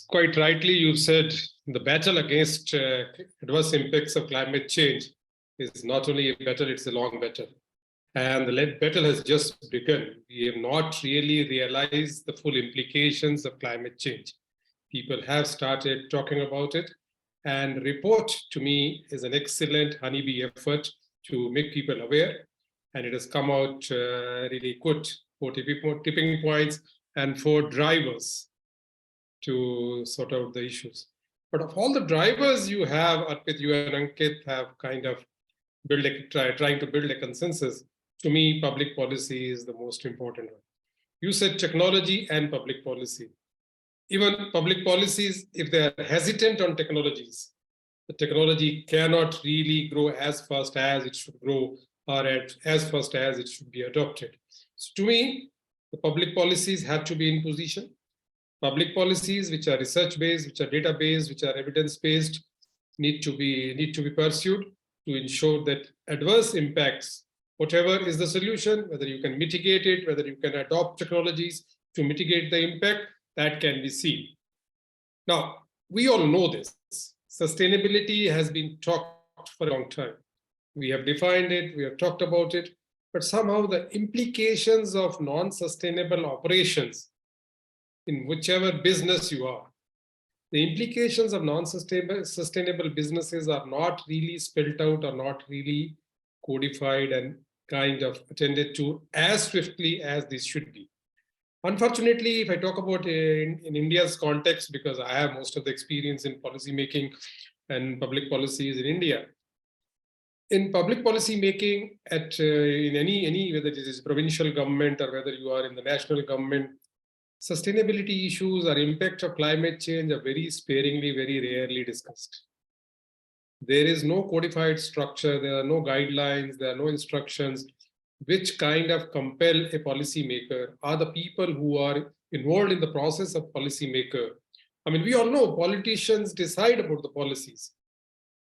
Quite rightly, you said the battle against adverse impacts of climate change is not only a battle, it's a long battle. And the battle has just begun. We have not really realized the full implications of climate change. People have started talking about it. And report, to me, is an excellent honeybee effort to make people aware. And it has come out really good, 4 tipping points and 4 drivers to sort out the issues. But of all the drivers you have, Arpit, you and Ankit have kind of trying to build a consensus. To me, public policy is the most important one. You said technology and public policy. Even public policies, if they are hesitant on technologies, the technology cannot really grow as fast as it should grow or as fast as it should be adopted. So to me, the public policies have to be in position. Public policies which are research-based, which are data-based, which are evidence-based, need to be pursued to ensure that adverse impacts, whatever is the solution, whether you can mitigate it, whether you can adopt technologies to mitigate the impact, that can be seen. Now, we all know this. Sustainability has been talked for a long time. We have defined it, we have talked about it, but somehow the implications of non-sustainable operations in whichever business you are, the implications of sustainable businesses are not really spelled out or not really codified and kind of attended to as swiftly as this should be. Unfortunately, if I talk about in India's context, because I have most of the experience in policy making and public policies in India, in public policy making in any whether it is provincial government or whether you are in the national government, sustainability issues or impact of climate change are very sparingly, very rarely discussed. There is no codified structure, there are no guidelines, there are no instructions which kind of compel a policymaker or the people who are involved in the process of policymaker. I mean, we all know politicians decide about the policies,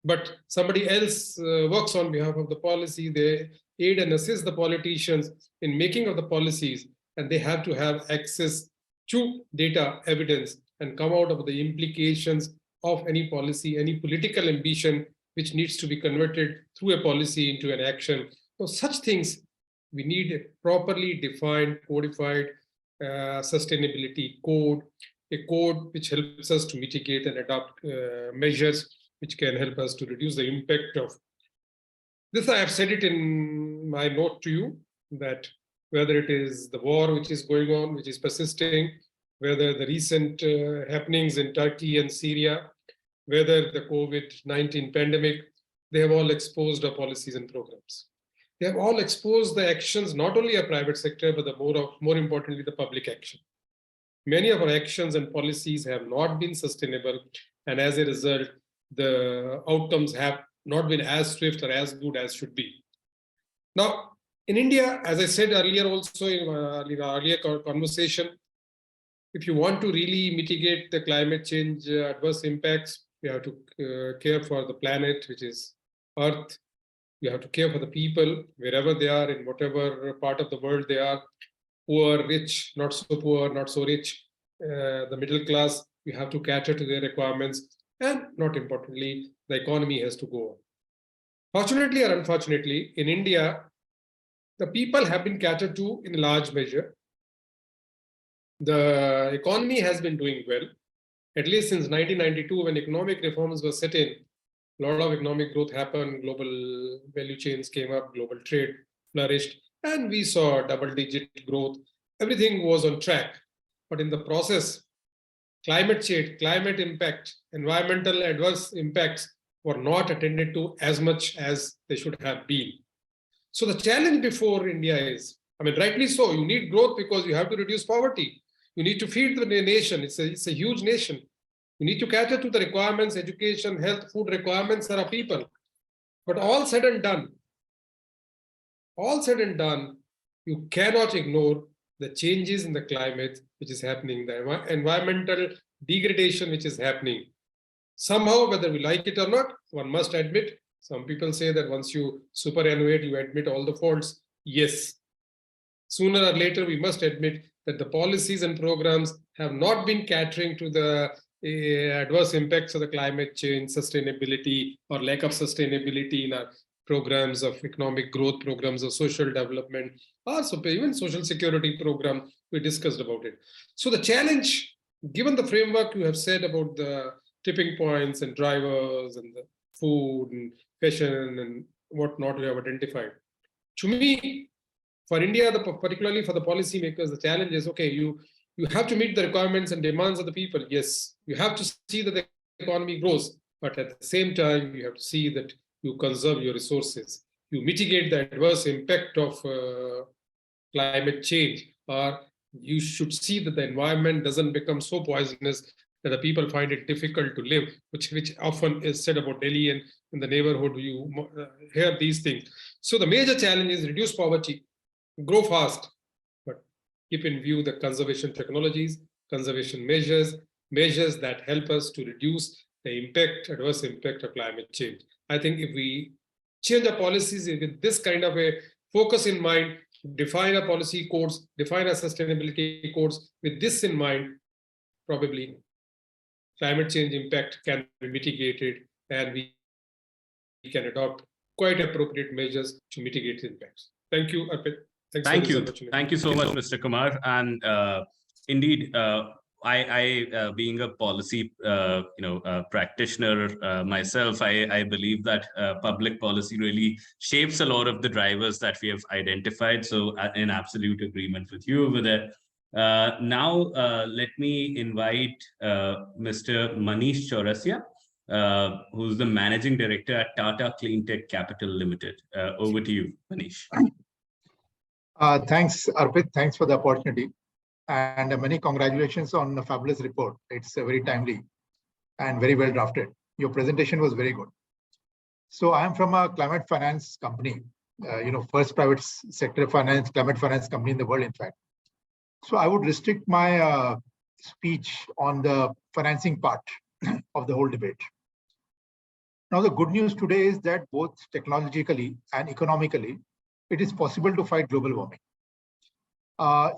but somebody else works on behalf of the policy. They aid and assist the politicians in making of the policies, and they have to have access to data, evidence, and come out of the implications of any policy, any political ambition, which needs to be converted through a policy into an action. So such things, we need a properly defined, codified sustainability code, a code which helps us to mitigate and adopt measures which can help us to reduce the impact of this. I have said it in my note to you, that whether it is the war which is going on, which is persisting, whether the recent happenings in Turkey and Syria, whether the COVID-19 pandemic, they have all exposed our policies and programs. They have all exposed the actions, not only of private sector, but more importantly, the public action. Many of our actions and policies have not been sustainable, and as a result, the outcomes have not been as swift or as good as should be. Now, in India, as I said earlier also in our earlier conversation, if you want to really mitigate the climate change adverse impacts, you have to care for the planet, which is Earth. You have to care for the people, wherever they are, in whatever part of the world they are, poor, rich, not so rich, the middle class. You have to cater to their requirements. And not importantly, the economy has to go on. Fortunately or unfortunately, in India, the people have been catered to in a large measure. The economy has been doing well, at least since 1992, when economic reforms were set in. A lot of economic growth happened, global value chains came up, global trade flourished, and we saw double-digit growth. Everything was on track. But in the process, climate change, climate impact, environmental adverse impacts were not attended to as much as they should have been. So the challenge before India is, I mean, rightly so, you need growth because you have to reduce poverty. You need to feed the nation. It's a huge nation. You need to cater to the requirements, education, health, food requirements of our people. But all said and done, you cannot ignore the changes in the climate which is happening, the environmental degradation which is happening. Somehow, whether we like it or not, one must admit, some people say that once you superannuate, you admit all the faults. Yes. Sooner or later, we must admit that the policies and programs have not been catering to the adverse impacts of the climate change, sustainability, or lack of sustainability in our programs of economic growth, programs of social development, also even social security program. We discussed about it. So the challenge, given the framework you have said about the tipping points and drivers and the food and fashion and whatnot we have identified, to me, for India, particularly for the policymakers, the challenge is, okay, you have to meet the requirements and demands of the people. Yes, you have to see that the economy grows, but at the same time, you have to see that you conserve your resources. You mitigate the adverse impact of climate change, or you should see that the environment doesn't become so poisonous that the people find it difficult to live, which often is said about Delhi and in the neighborhood, you hear these things. So the major challenge is reduce poverty, grow fast, but keep in view the conservation technologies, conservation measures that help us to reduce the adverse impact of climate change. I think if we change our policies with this kind of a focus in mind, define our policy codes, define our sustainability codes with this in mind, probably climate change impact can be mitigated and we can adopt quite appropriate measures to mitigate the impacts. Thank you, Arpit. Thank you. Thank you so much, Mr. Kumar. And indeed, being a policy, practitioner myself, I believe that public policy really shapes a lot of the drivers that we have identified. So, in absolute agreement with you over there. Now, let me invite Mr. Manish Chaurasia, who's the managing director at Tata Cleantech Capital Limited. Over to you, Manish. Thanks, Arpit. Thanks for the opportunity. And many congratulations on a fabulous report. It's very timely and very well drafted. Your presentation was very good. So I am from a climate finance company, first private sector finance, climate finance company in the world, in fact. So I would restrict my speech on the financing part of the whole debate. Now, the good news today is that both technologically and economically, it is possible to fight global warming.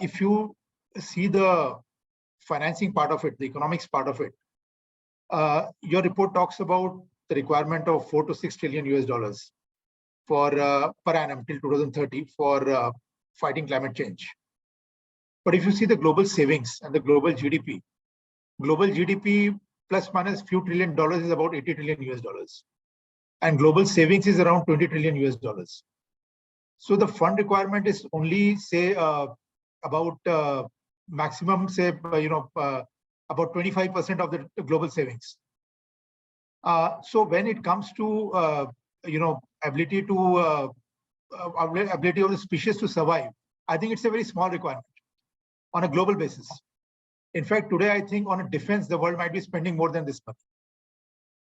If you see the financing part of it, the economics part of it, your report talks about the requirement of $4 to $6 trillion US for per annum till 2030 for fighting climate change. But if you see the global savings and the global GDP plus minus few $1 trillion is about $80 trillion US, and global savings is around $20 trillion US. So the fund requirement is only, say, about maximum, say, about 25% of the global savings. So when it comes to ability of the species to survive, I think it's a very small requirement on a global basis. In fact, today I think on a defense, the world might be spending more than this money.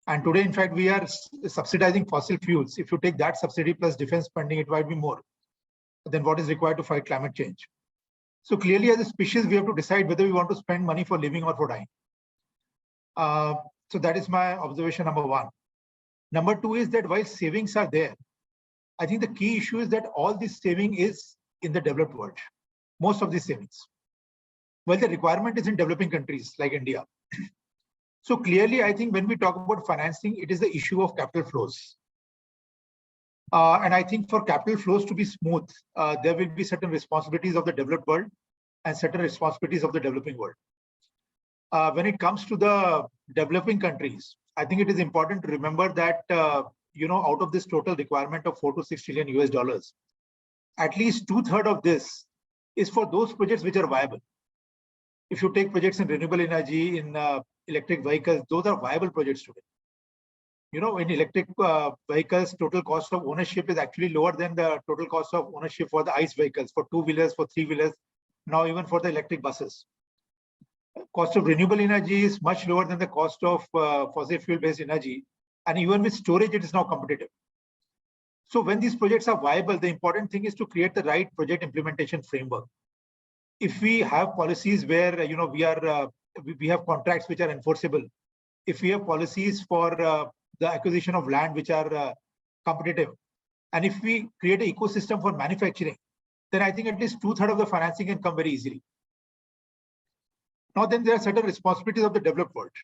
And today, in fact, we are subsidizing fossil fuels. If you take that subsidy plus defense spending, it might be more than what is required to fight climate change. So clearly, as a species, we have to decide whether we want to spend money for living or for dying. So that is my observation number one. Number two is that while savings are there, I think the key issue is that all this saving is in the developed world, most of these savings. Well, the requirement is in developing countries like India. So clearly, I think when we talk about financing, it is the issue of capital flows. And I think for capital flows to be smooth, there will be certain responsibilities of the developed world and certain responsibilities of the developing world. When it comes to the developing countries, I think it is important to remember that, out of this total requirement of $4 to $6 trillion US, at least 2/3 of this is for those projects which are viable. If you take projects in renewable energy, in electric vehicles, those are viable projects today. In electric vehicles, total cost of ownership is actually lower than the total cost of ownership for the ICE vehicles, for two-wheelers, for three-wheelers, now even for the electric buses. Cost of renewable energy is much lower than the cost of fossil fuel-based energy. And even with storage, it is now competitive. So when these projects are viable, the important thing is to create the right project implementation framework. If we have policies where we have contracts which are enforceable, if we have policies for the acquisition of land which are competitive, and if we create an ecosystem for manufacturing, then I think at least 2/3 of the financing can come very easily. Now, then there are certain responsibilities of the developed world.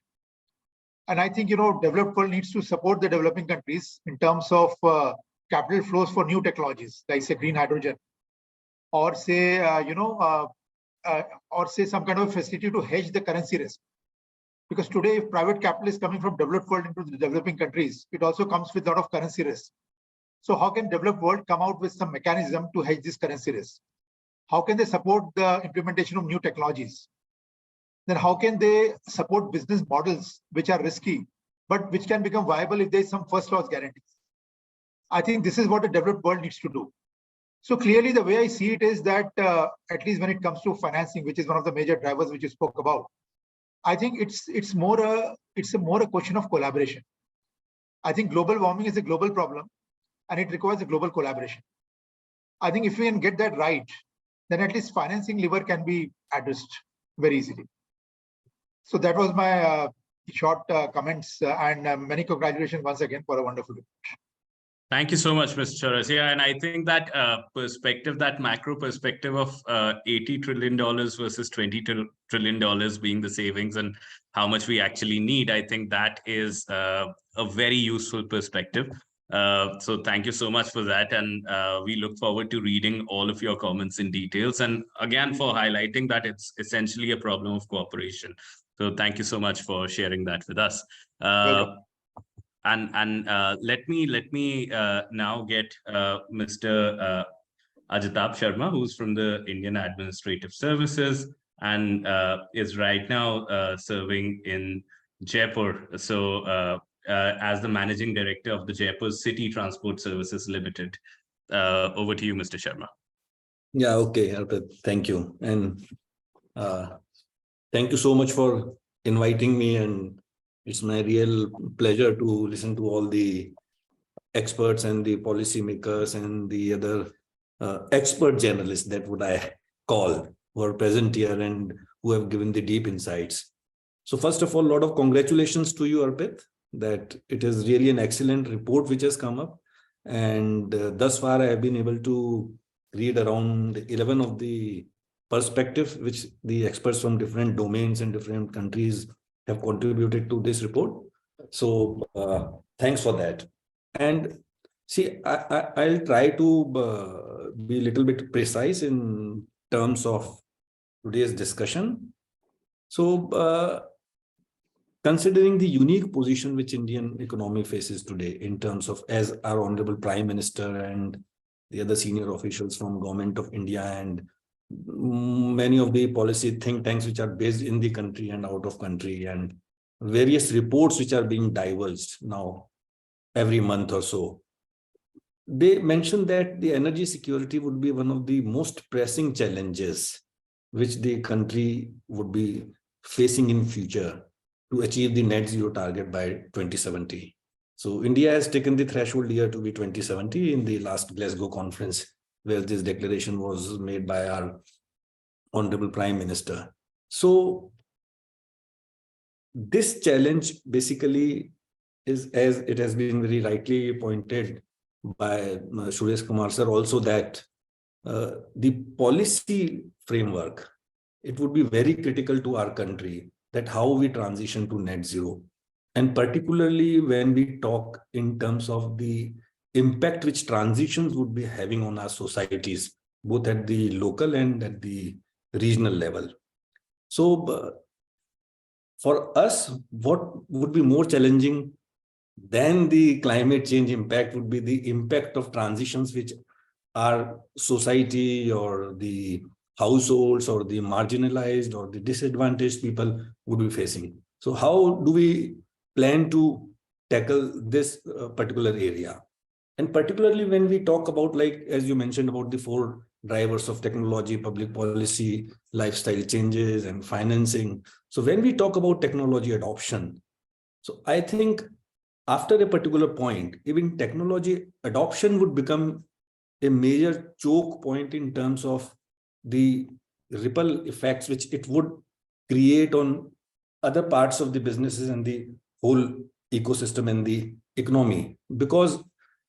And I think, developed world needs to support the developing countries in terms of capital flows for new technologies, like say green hydrogen, or say, or say some kind of facility to hedge the currency risk. Because today, if private capital is coming from developed world into the developing countries, it also comes with a lot of currency risk. So how can developed world come out with some mechanism to hedge this currency risk? How can they support the implementation of new technologies? Then how can they support business models which are risky, but which can become viable if there is some first loss guarantees? I think this is what the developed world needs to do. So clearly, the way I see it is that at least when it comes to financing, which is one of the major drivers which you spoke about, I think it's more a question of collaboration. I think global warming is a global problem, and it requires a global collaboration. I think if we can get that right, then at least financing lever can be addressed very easily. So that was my short comments, and many congratulations once again for a wonderful report. Thank you so much, Mr. Chaurasia. And I think that perspective, that macro perspective of $80 trillion versus $20 trillion being the savings and how much we actually need, I think that is a very useful perspective. So thank you so much for that. And we look forward to reading all of your comments in details. And again, for highlighting that it's essentially a problem of cooperation. So thank you so much for sharing that with us. And let me now get Mr. Ajitab Sharma, who's from the Indian Administrative Services and is right now serving in Jaipur. So as the Managing Director of the Jaipur City Transport Services Limited. Over to you, Mr. Sharma. Yeah, okay, Arpit, thank you. And thank you so much for inviting me. And it's my real pleasure to listen to all the experts and the policymakers and the other expert journalists, that would I call, who are present here and who have given the deep insights. So first of all, a lot of congratulations to you, Arpit, that it is really an excellent report which has come up. And thus far, I have been able to read around 11 of the perspectives which the experts from different domains and different countries have contributed to this report. So thanks for that. And see, I'll try to be a little bit precise in terms of today's discussion. So considering the unique position which Indian economy faces today in terms of, as our Honorable Prime Minister and the other senior officials from Government of India and many of the policy think tanks which are based in the country and out of country, and various reports which are being divulged now every month or so, they mentioned that the energy security would be one of the most pressing challenges which the country would be facing in future to achieve the net zero target by 2070. So India has taken the threshold year to be 2070 in the last Glasgow conference, where this declaration was made by our Honorable Prime Minister. So this challenge basically is, as it has been very rightly pointed by Suresh Kumar sir also, that the policy framework, it would be very critical to our country, that how we transition to net zero. And particularly when we talk in terms of the impact which transitions would be having on our societies, both at the local and at the regional level. So for us, what would be more challenging than the climate change impact would be the impact of transitions which our society or the households or the marginalized or the disadvantaged people would be facing. So how do we plan to tackle this particular area? And particularly when we talk about, like, as you mentioned, about the 4 drivers of technology, public policy, lifestyle changes, and financing. So when we talk about technology adoption, so I think after a particular point, even technology adoption would become a major choke point in terms of the ripple effects which it would create on other parts of the businesses and the whole ecosystem and the economy, because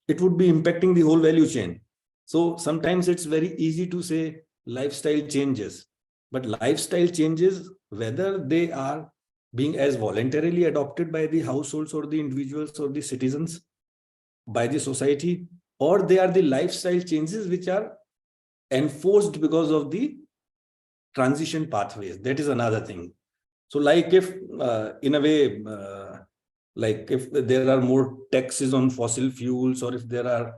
it would be impacting the whole value chain. So sometimes it's very easy to say lifestyle changes, but lifestyle changes, whether they are being as voluntarily adopted by the households or the individuals or the citizens, by the society, or they are the lifestyle changes which are enforced because of the transition pathways. That is another thing. So like if in a way, like if there are more taxes on fossil fuels, or if there are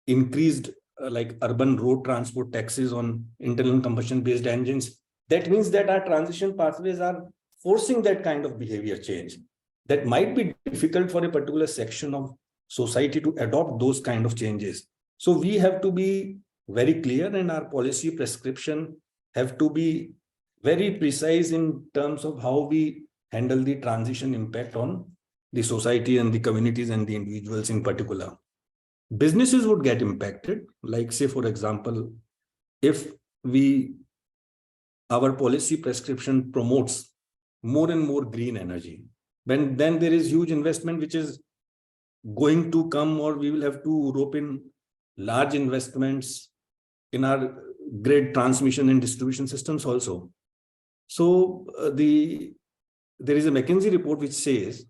increased like urban road transport taxes on internal combustion based engines, that means that our transition pathways are forcing that kind of behavior change. That might be difficult for a particular section of society to adopt those kind of changes. So we have to be very clear, and our policy prescription have to be very precise in terms of how we handle the transition impact on the society and the communities and the individuals in particular. Businesses would get impacted, like say, for example, if our policy prescription promotes more and more green energy, then there is huge investment which is going to come, or we will have to rope in large investments in our grid transmission and distribution systems also. So there is a McKinsey report which says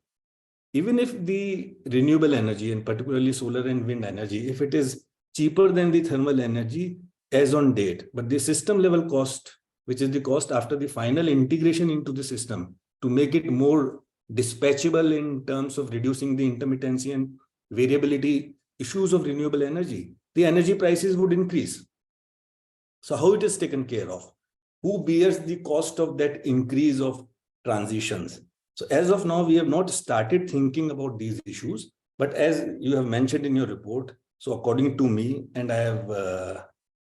even if the renewable energy, and particularly solar and wind energy, if it is cheaper than the thermal energy as on date, but the system level cost, which is the cost after the final integration into the system, to make it more dispatchable in terms of reducing the intermittency and variability issues of renewable energy, the energy prices would increase. So how it is taken care of? Who bears the cost of that increase of transitions? So as of now, we have not started thinking about these issues, but as you have mentioned in your report, so according to me, and I have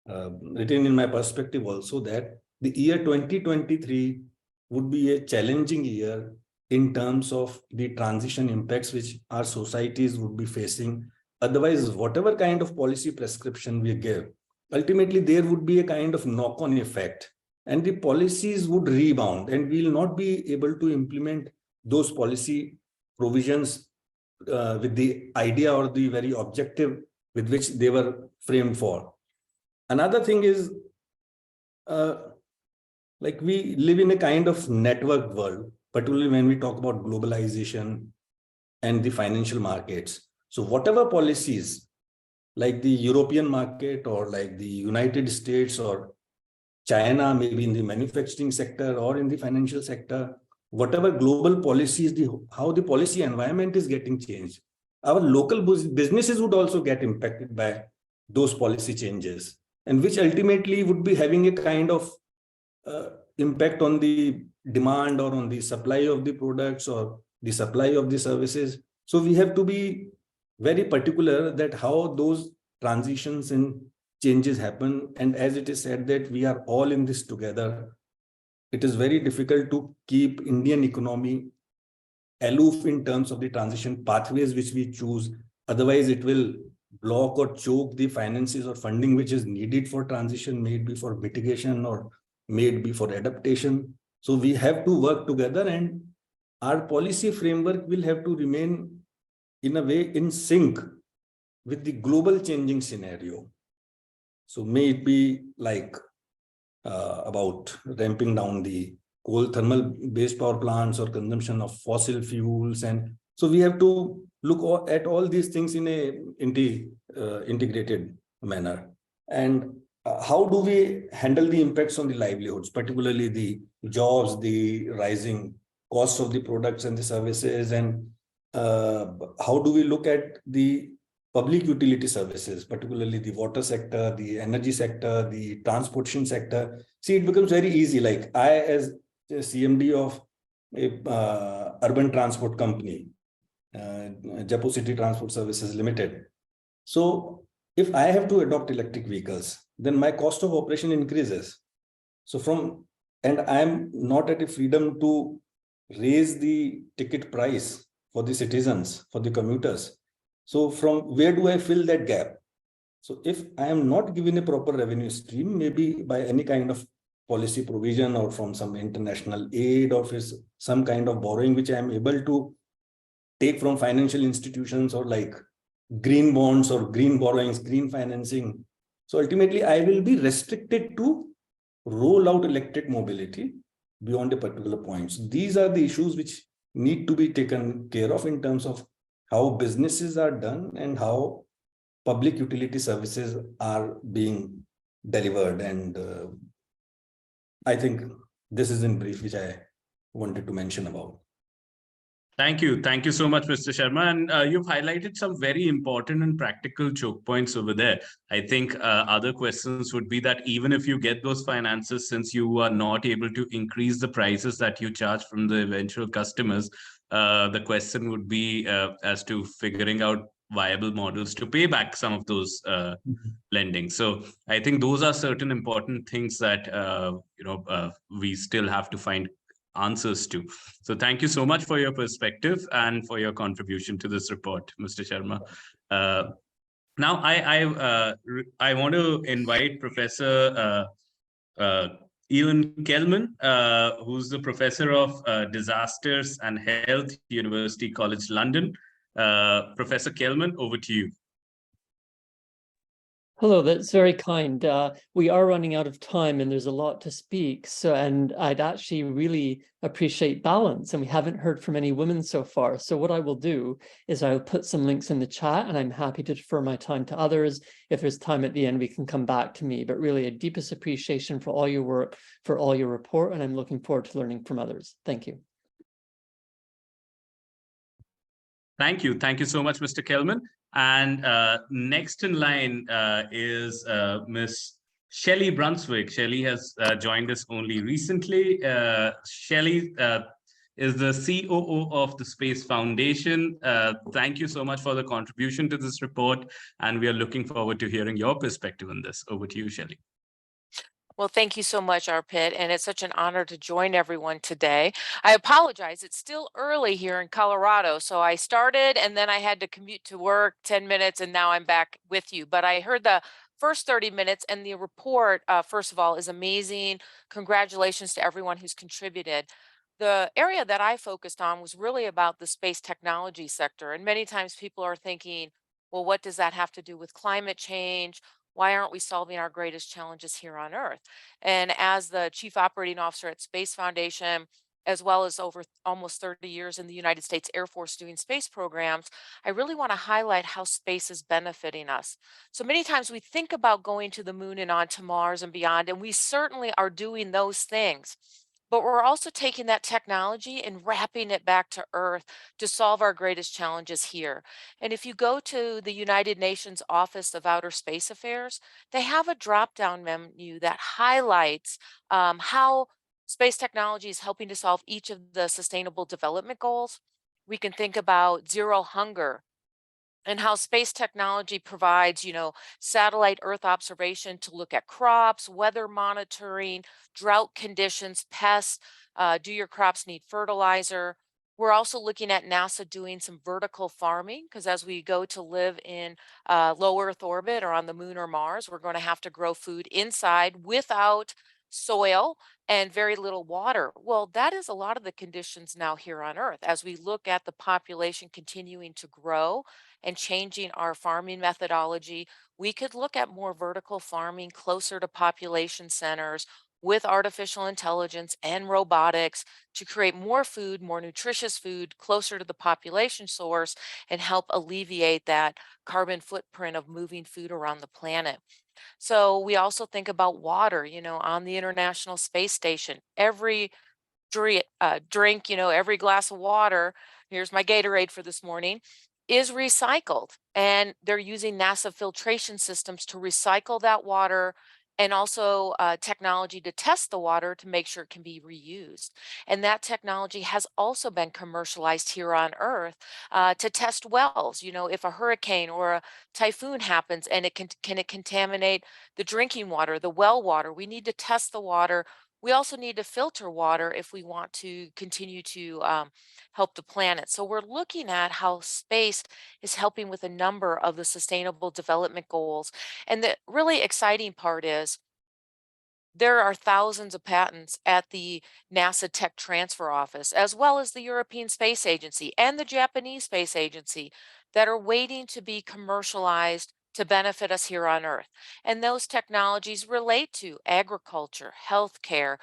written in my perspective also, that the year 2023 would be a challenging year in terms of the transition impacts which our societies would be facing. Otherwise, whatever kind of policy prescription we give, ultimately there would be a kind of knock-on effect, and the policies would rebound, and we will not be able to implement those policy provisions with the idea or the very objective with which they were framed for. Another thing is, like, we live in a kind of network world, particularly when we talk about globalization and the financial markets. So whatever policies, like the European market or like the United States or China, maybe in the manufacturing sector or in the financial sector, whatever global policies, how the policy environment is getting changed, our local businesses would also get impacted by those policy changes, and which ultimately would be having a kind of impact on the demand or on the supply of the products or the supply of the services. So we have to be very particular that how those transitions and changes happen. And as it is said that we are all in this together, it is very difficult to keep Indian economy aloof in terms of the transition pathways which we choose. Otherwise, it will block or choke the finances or funding which is needed for transition, maybe for mitigation or maybe for adaptation. So we have to work together, and our policy framework will have to remain in a way in sync with the global changing scenario. So may it be like about ramping down the coal thermal based power plants or consumption of fossil fuels. And so we have to look at all these things in a integrated manner. And how do we handle the impacts on the livelihoods, particularly the jobs, the rising costs of the products and the services, and how do we look at the public utility services, particularly the water sector, the energy sector, the transportation sector? See, it becomes very easy. Like I, as a CMD of a urban transport company, Jaipur City Transport Services Limited. So if I have to adopt electric vehicles, then my cost of operation increases. So and I'm not at a freedom to raise the ticket price for the citizens, for the commuters. So from where do I fill that gap? So if I am not given a proper revenue stream, maybe by any kind of policy provision or from some international aid or some kind of borrowing, which I am able to take from financial institutions or like green bonds or green borrowings, green financing. So ultimately, I will be restricted to roll out electric mobility beyond a particular point. So these are the issues which need to be taken care of in terms of how businesses are done and how public utility services are being delivered. And I think this is in brief, which I wanted to mention about. Thank you. Thank you so much, Mr. Sharma. And you've highlighted some very important and practical choke points over there. I think other questions would be that even if you get those finances, since you are not able to increase the prices that you charge from the eventual customers, the question would be as to figuring out viable models to pay back some of those lending. So I think those are certain important things that we still have to find answers to. So thank you so much for your perspective and for your contribution to this report, Mr. Sharma. Now I want to invite Professor Ian Kelman, who's the Professor of Disasters and Health, University College London. Professor Kelman, over to you. Hello, that's very kind. We are running out of time and there's a lot to speak. And I'd actually really appreciate balance, and we haven't heard from any women so far. So what I will do is I'll put some links in the chat, and I'm happy to defer my time to others. If there's time at the end, we can come back to me, but really a deepest appreciation for all your work, for all your report, and I'm looking forward to learning from others. Thank you. Thank you. Thank you so much, Mr. Kelman. And next in line is Ms. Shelley Brunswick. Shelley has joined us only recently. Shelley is the COO of the Space Foundation. Thank you so much for the contribution to this report, and we are looking forward to hearing your perspective on this. Over to you, Shelley. Well, thank you so much, Arpit, and it's such an honor to join everyone today. I apologize, it's still early here in Colorado, so I started and then I had to commute to work 10 minutes and now I'm back with you. But I heard the first 30 minutes and the report, first of all, is amazing. Congratulations to everyone who's contributed. The area that I focused on was really about the space technology sector. And many times people are thinking, well, what does that have to do with climate change? Why aren't we solving our greatest challenges here on Earth? And as the chief operating officer at Space Foundation, as well as over almost 30 years in the United States Air Force doing space programs, I really want to highlight how space is benefiting us. So many times we think about going to the moon and on to Mars and beyond, and we certainly are doing those things. But we're also taking that technology and wrapping it back to Earth to solve our greatest challenges here. And if you go to the United Nations Office of Outer Space Affairs, they have a drop-down menu that highlights how space technology is helping to solve each of the Sustainable Development Goals. We can think about zero hunger, and how space technology provides, satellite Earth observation to look at crops, weather monitoring, drought conditions, pests. Do your crops need fertilizer? We're also looking at NASA doing some vertical farming, because as we go to live in low Earth orbit or on the moon or Mars, we're going to have to grow food inside without soil and very little water. Well, that is a lot of the conditions now here on Earth. As we look at the population continuing to grow and changing our farming methodology, we could look at more vertical farming closer to population centers with artificial intelligence and robotics to create more food, more nutritious food closer to the population source and help alleviate that carbon footprint of moving food around the planet. So we also think about water, on the International Space Station. Every drink, every glass of water, here's my Gatorade for this morning, is recycled. And they're using NASA filtration systems to recycle that water, and also technology to test the water to make sure it can be reused. And that technology has also been commercialized here on Earth to test wells. If a hurricane or a typhoon happens and can it contaminate the drinking water, the well water, we need to test the water. We also need to filter water if we want to continue to help the planet. So we're looking at how space is helping with a number of the Sustainable Development Goals. And the really exciting part is there are thousands of patents at the NASA Tech Transfer Office, as well as the European Space Agency and the Japanese Space Agency, that are waiting to be commercialized to benefit us here on Earth. And those technologies relate to agriculture, healthcare,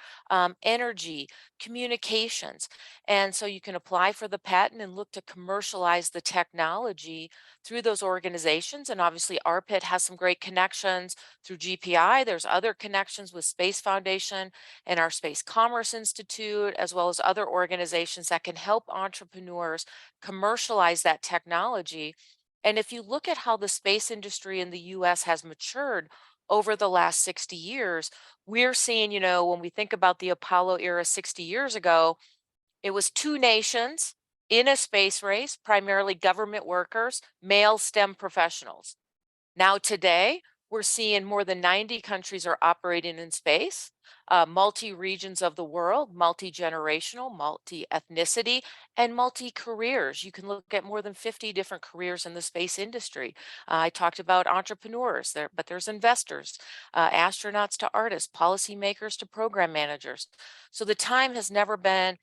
energy, communications. And so you can apply for the patent and look to commercialize the technology through those organizations. And obviously, ARPIT has some great connections through GPI. There's other connections with Space Foundation and our Space Commerce Institute, as well as other organizations that can help entrepreneurs commercialize that technology. And if you look at how the space industry in the US has matured over the last 60 years, we're seeing, when we think about the Apollo era 60 years ago, it was two nations in a space race, primarily government workers, male STEM professionals. Now today, we're seeing more than 90 countries are operating in space, multi-regions of the world, multi-generational, multi-ethnicity, and multi-careers. You can look at more than 50 different careers in the space industry. I talked about entrepreneurs there, but there's investors, astronauts to artists, policymakers to program managers. So the time has never been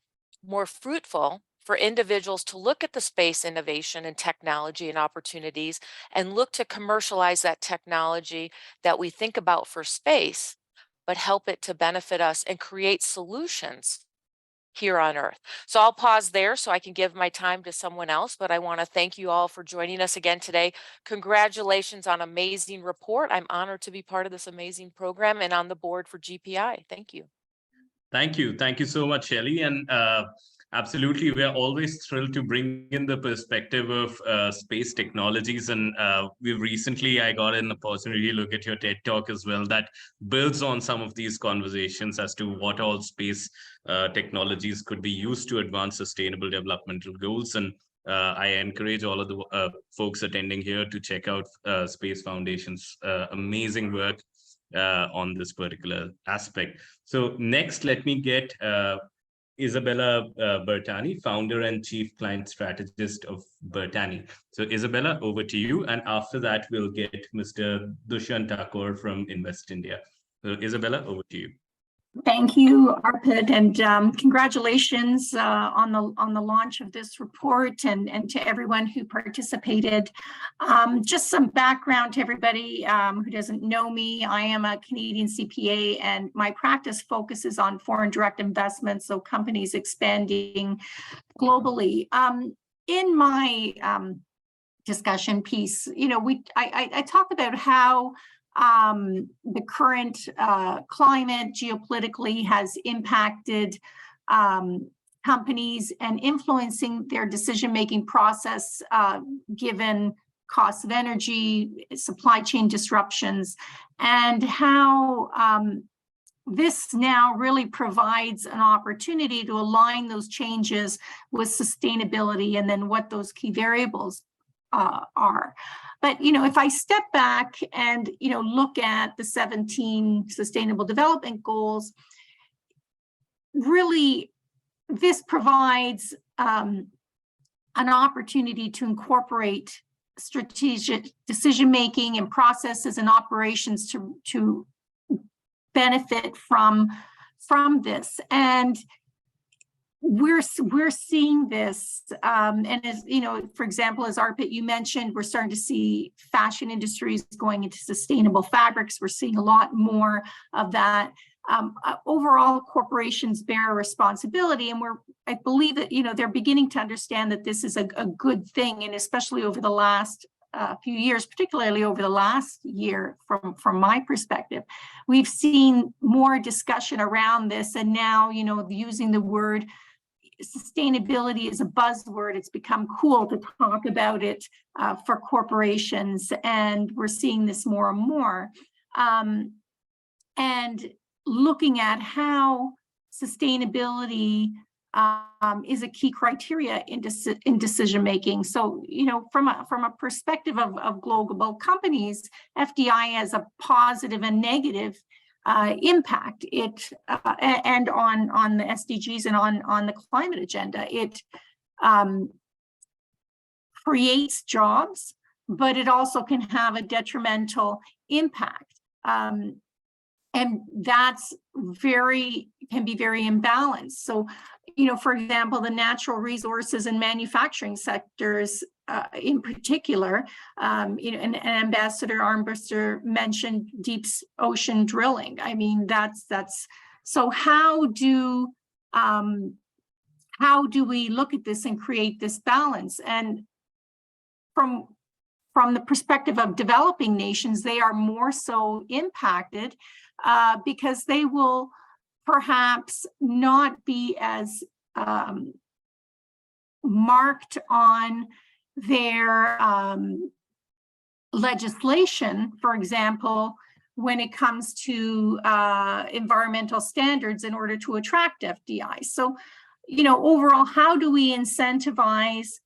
more fruitful for individuals to look at the space innovation and technology and opportunities and look to commercialize that technology that we think about for space, but help it to benefit us and create solutions here on Earth. So I'll pause there so I can give my time to someone else, but I want to thank you all for joining us again today. Congratulations on an amazing report. I'm honored to be part of this amazing program and on the board for GPI. Thank you. Thank you. Thank you so much, Shelley. And absolutely, we are always thrilled to bring in the perspective of space technologies. And I got an opportunity to look at your TED Talk as well that builds on some of these conversations as to what all space technologies could be used to advance sustainable developmental goals. And I encourage all of the folks attending here to check out Space Foundation's amazing work on this particular aspect. So next, let me get Isabella Bertani, founder and chief client strategist of Bertani. So Isabella, over to you. And after that, we'll get Mr. Dushyant Thakur from Invest India. So Isabella, over to you. Thank you, Arpit, and congratulations on the launch of this report and to everyone who participated. Just some background to everybody who doesn't know me. I am a Canadian CPA, and my practice focuses on foreign direct investments, so companies expanding globally. In my discussion piece, I talk about how the current climate geopolitically has impacted companies and influencing their decision-making process given costs of energy, supply chain disruptions, and how this now really provides an opportunity to align those changes with sustainability and then what those key variables are. But, if I step back and, look at the 17 Sustainable Development Goals, really, this provides an opportunity to incorporate strategic decision-making and processes and operations to benefit from this. And we're seeing this, and as for example, as Arpit, you mentioned, we're starting to see fashion industries going into sustainable fabrics. We're seeing a lot more of that. Overall, corporations bear a responsibility, and I believe that they're beginning to understand that this is a good thing, and especially over the last few years, particularly over the last year, from my perspective, we've seen more discussion around this, and now using the word sustainability is a buzzword. It's become cool to talk about it for corporations, and we're seeing this more and more. And looking at how sustainability is a key criteria in decision making. So, from a perspective of global companies, FDI has a positive and negative impact. And on the SDGs and on the climate agenda. It creates jobs, but it also can have a detrimental impact. And that's can be very imbalanced. So, for example, the natural resources and manufacturing sectors in particular, and Ambassador Armbruster mentioned deep ocean drilling. I mean, that's so how do we look at this and create this balance? And from the perspective of developing nations, they are more so impacted because they will perhaps not be as marked on their legislation, for example, when it comes to environmental standards in order to attract FDI. So, overall, how do we incentivize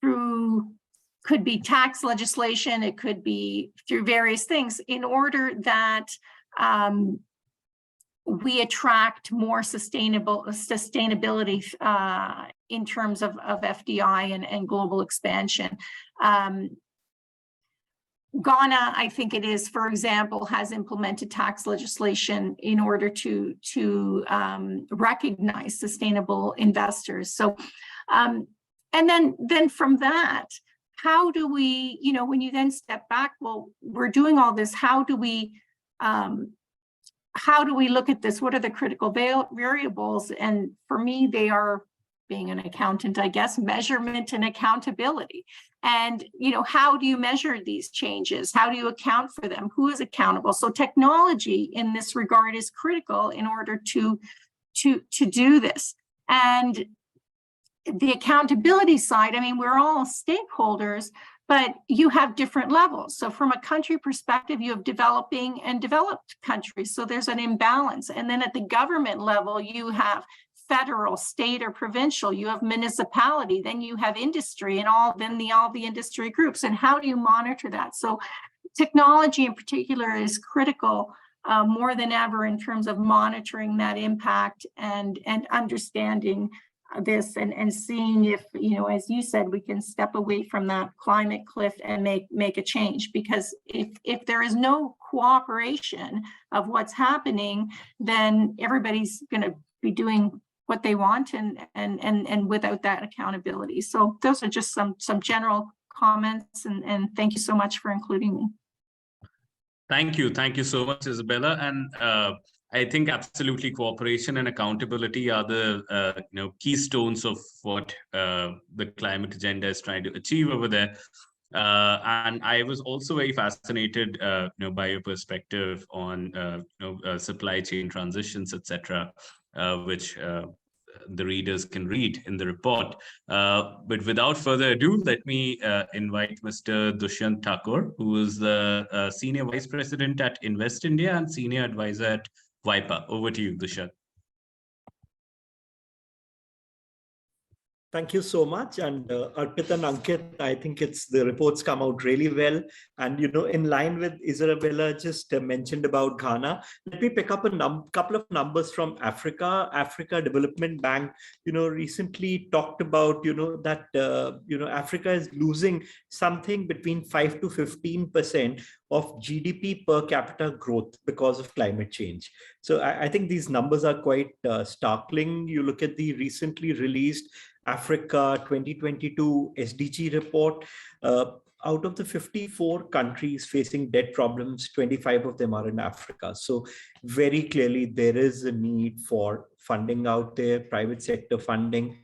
through, could be tax legislation, it could be through various things, in order that we attract more sustainability in terms of FDI and global expansion. Ghana, I think it is, for example, has implemented tax legislation in order to recognize sustainable investors. So, and then from that, how do we, you know, when you then step back, well, we're doing all this, how do we look at this? What are the critical variables? And for me, they are, being an accountant, I guess, measurement and accountability. And, you know, how do you measure these changes? How do you account for them? Who is accountable? So technology in this regard is critical in order to do this. And the accountability side, I mean, we're all stakeholders, but you have different levels. So from a country perspective, you have developing and developed countries. So there's an imbalance. And then at the government level, you have federal, state, or provincial, you have municipality, then you have industry and all the industry groups. And how do you monitor that? So technology in particular is critical more than ever in terms of monitoring that impact and understanding this and seeing if, you know, as you said, we can step away from that climate cliff and make a change. Because if there is no cooperation of what's happening, then everybody's going to be doing what they want and without that accountability. So those are just some general comments, and thank you so much for including me. Thank you so much, Isabella. And I think absolutely cooperation and accountability are the keystones of what the climate agenda is trying to achieve over there. And I was also very fascinated, by your perspective on supply chain transitions, etc., which the readers can read in the report. But without further ado, let me invite Mr. Dushyant Thakur, who is the Senior Vice President at Invest India and Senior Advisor at WIPA. Over to you, Dushyant. Thank you so much. And Arpit and Ankit, I think the reports come out really well. And, you know, in line with Isabella just mentioned about Ghana, let me pick up a couple of numbers from Africa. Africa Development Bank, recently talked about, that, Africa is losing something between 5 to 15% of GDP per capita growth because of climate change. So I think these numbers are quite startling. You look at the recently released Africa 2022 SDG report. Out of the 54 countries facing debt problems, 25 of them are in Africa. So very clearly, there is a need for funding out there, private sector funding.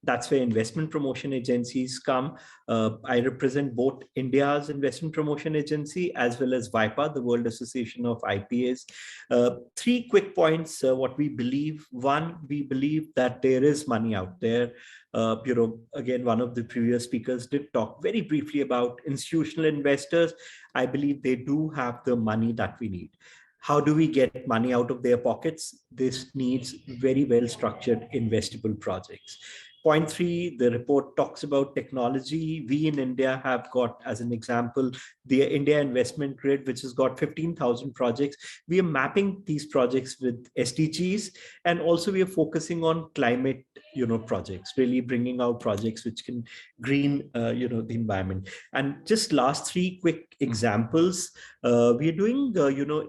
That's where investment promotion agencies come. I represent both India's investment promotion agency as well as WIPA, the World Association of IPAs. 3 quick points, what we believe. One, we believe that there is money out there. Again, one of the previous speakers did talk very briefly about institutional investors. I believe they do have the money that we need. How do we get money out of their pockets? This needs very well-structured investable projects. Point 3, the report talks about technology. We in India have got, as an example, the India Investment Grid, which has got 15,000 projects. We are mapping these projects with SDGs, and also we are focusing on climate, projects, really bringing out projects which can green, the environment. And just last 3 quick examples. We are doing,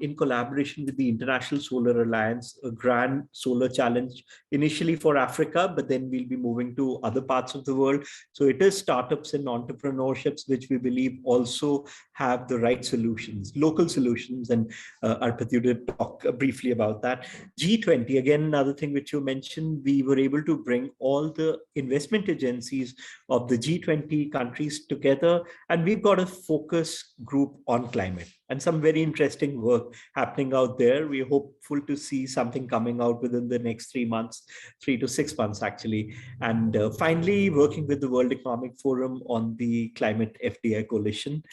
in collaboration with the International Solar Alliance, a grand solar challenge initially for Africa, but then we'll be moving to other parts of the world. So it is startups and entrepreneurships, which we believe also have the right solutions, local solutions. And Arpit, you did talk briefly about that. G20, again, another thing which you mentioned, we were able to bring all the investment agencies of the G20 countries together, and we've got a focus group on climate and some very interesting work happening out there. We're hopeful to see something coming out within the next 3 months, 3 to 6 months actually. And finally, working with the World Economic Forum on the Climate FDI Coalition.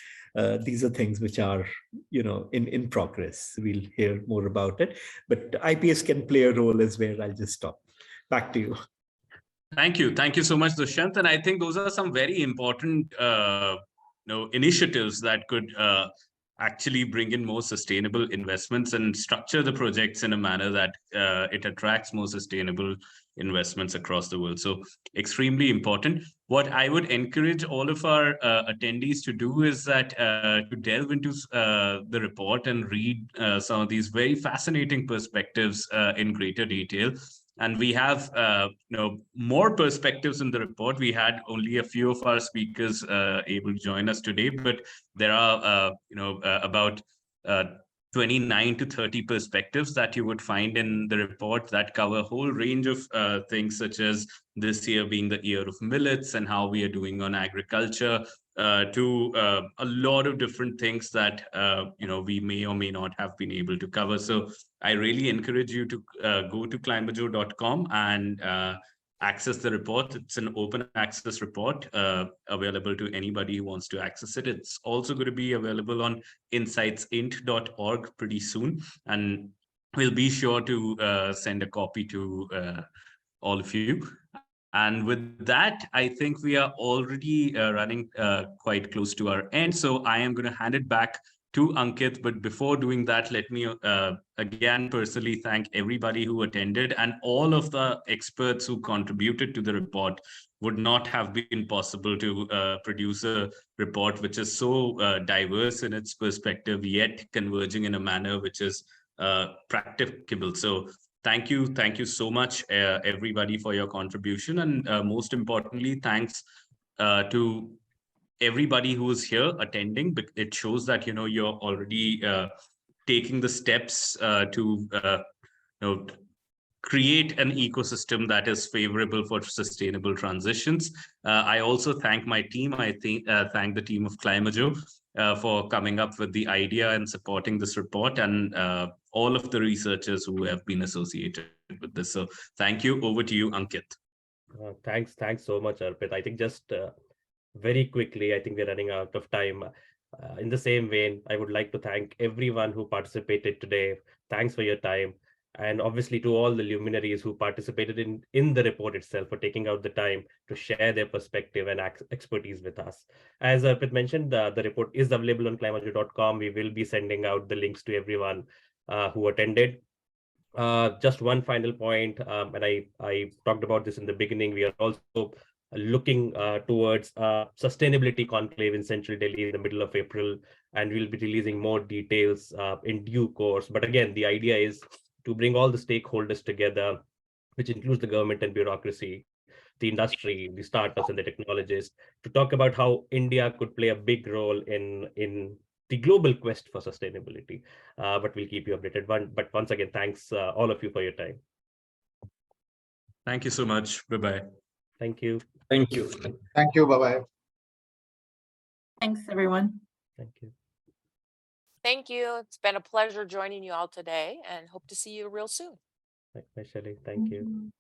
These are things which are, in progress. We'll hear more about it, but IPS can play a role as well. I'll just stop. Back to you. Thank you so much, Dushyant. And I think those are some very important initiatives that could actually bring in more sustainable investments and structure the projects in a manner that it attracts more sustainable investments across the world. So extremely important. What I would encourage all of our attendees to do is that to delve into the report and read some of these very fascinating perspectives in greater detail. And we have more perspectives in the report. We had only a few of our speakers able to join us today, but there are about 29 to 30 perspectives that you would find in the report that cover a whole range of things, such as this year being the year of millets and how we are doing on agriculture, to a lot of different things that we may or may not have been able to cover. So I really encourage you to go to ClimaJo.com and access the report. It's an open access report available to anybody who wants to access it. It's also going to be available on insightsint.org pretty soon, and we'll be sure to send a copy to all of you. And with that, I think we are already running quite close to our end. So I am going to hand it back to Ankit. But before doing that, let me again personally thank everybody who attended, and all of the experts who contributed to the report. Would not have been possible to produce a report which is so diverse in its perspective, yet converging in a manner which is practicable. So thank you so much, everybody, for your contribution. And most importantly, thanks to everybody who is here attending. It shows that you're already taking the steps to create an ecosystem that is favorable for sustainable transitions. I also thank my team. I thank the team of ClimaJo for coming up with the idea and supporting this report, and all of the researchers who have been associated with this. So thank you. Over to you, Ankit. Thanks so much, Arpit. I think just very quickly, I think we're running out of time. In the same vein, I would like to thank everyone who participated today. Thanks for your time. And obviously to all the luminaries who participated in the report itself, for taking out the time to share their perspective and expertise with us. As Arpit mentioned, the report is available on climajo.com. We will be sending out the links to everyone who attended. Just one final point, and I talked about this in the beginning. We are also looking towards sustainability conclave in Central Delhi in the middle of April, and we'll be releasing more details in due course. But again, the idea is to bring all the stakeholders together, which includes the government and bureaucracy, the industry, the startups and the technologists, to talk about how India could play a big role in the global quest for sustainability. But we'll keep you updated. But once again, thanks all of you for your time. Thank you so much. Bye-bye. Thank you. Thank you. Thank you. Bye-bye. Thanks, everyone. Thank you. Thank you. It's been a pleasure joining you all today, and hope to see you real soon. Thanks, Shelley. Thank you.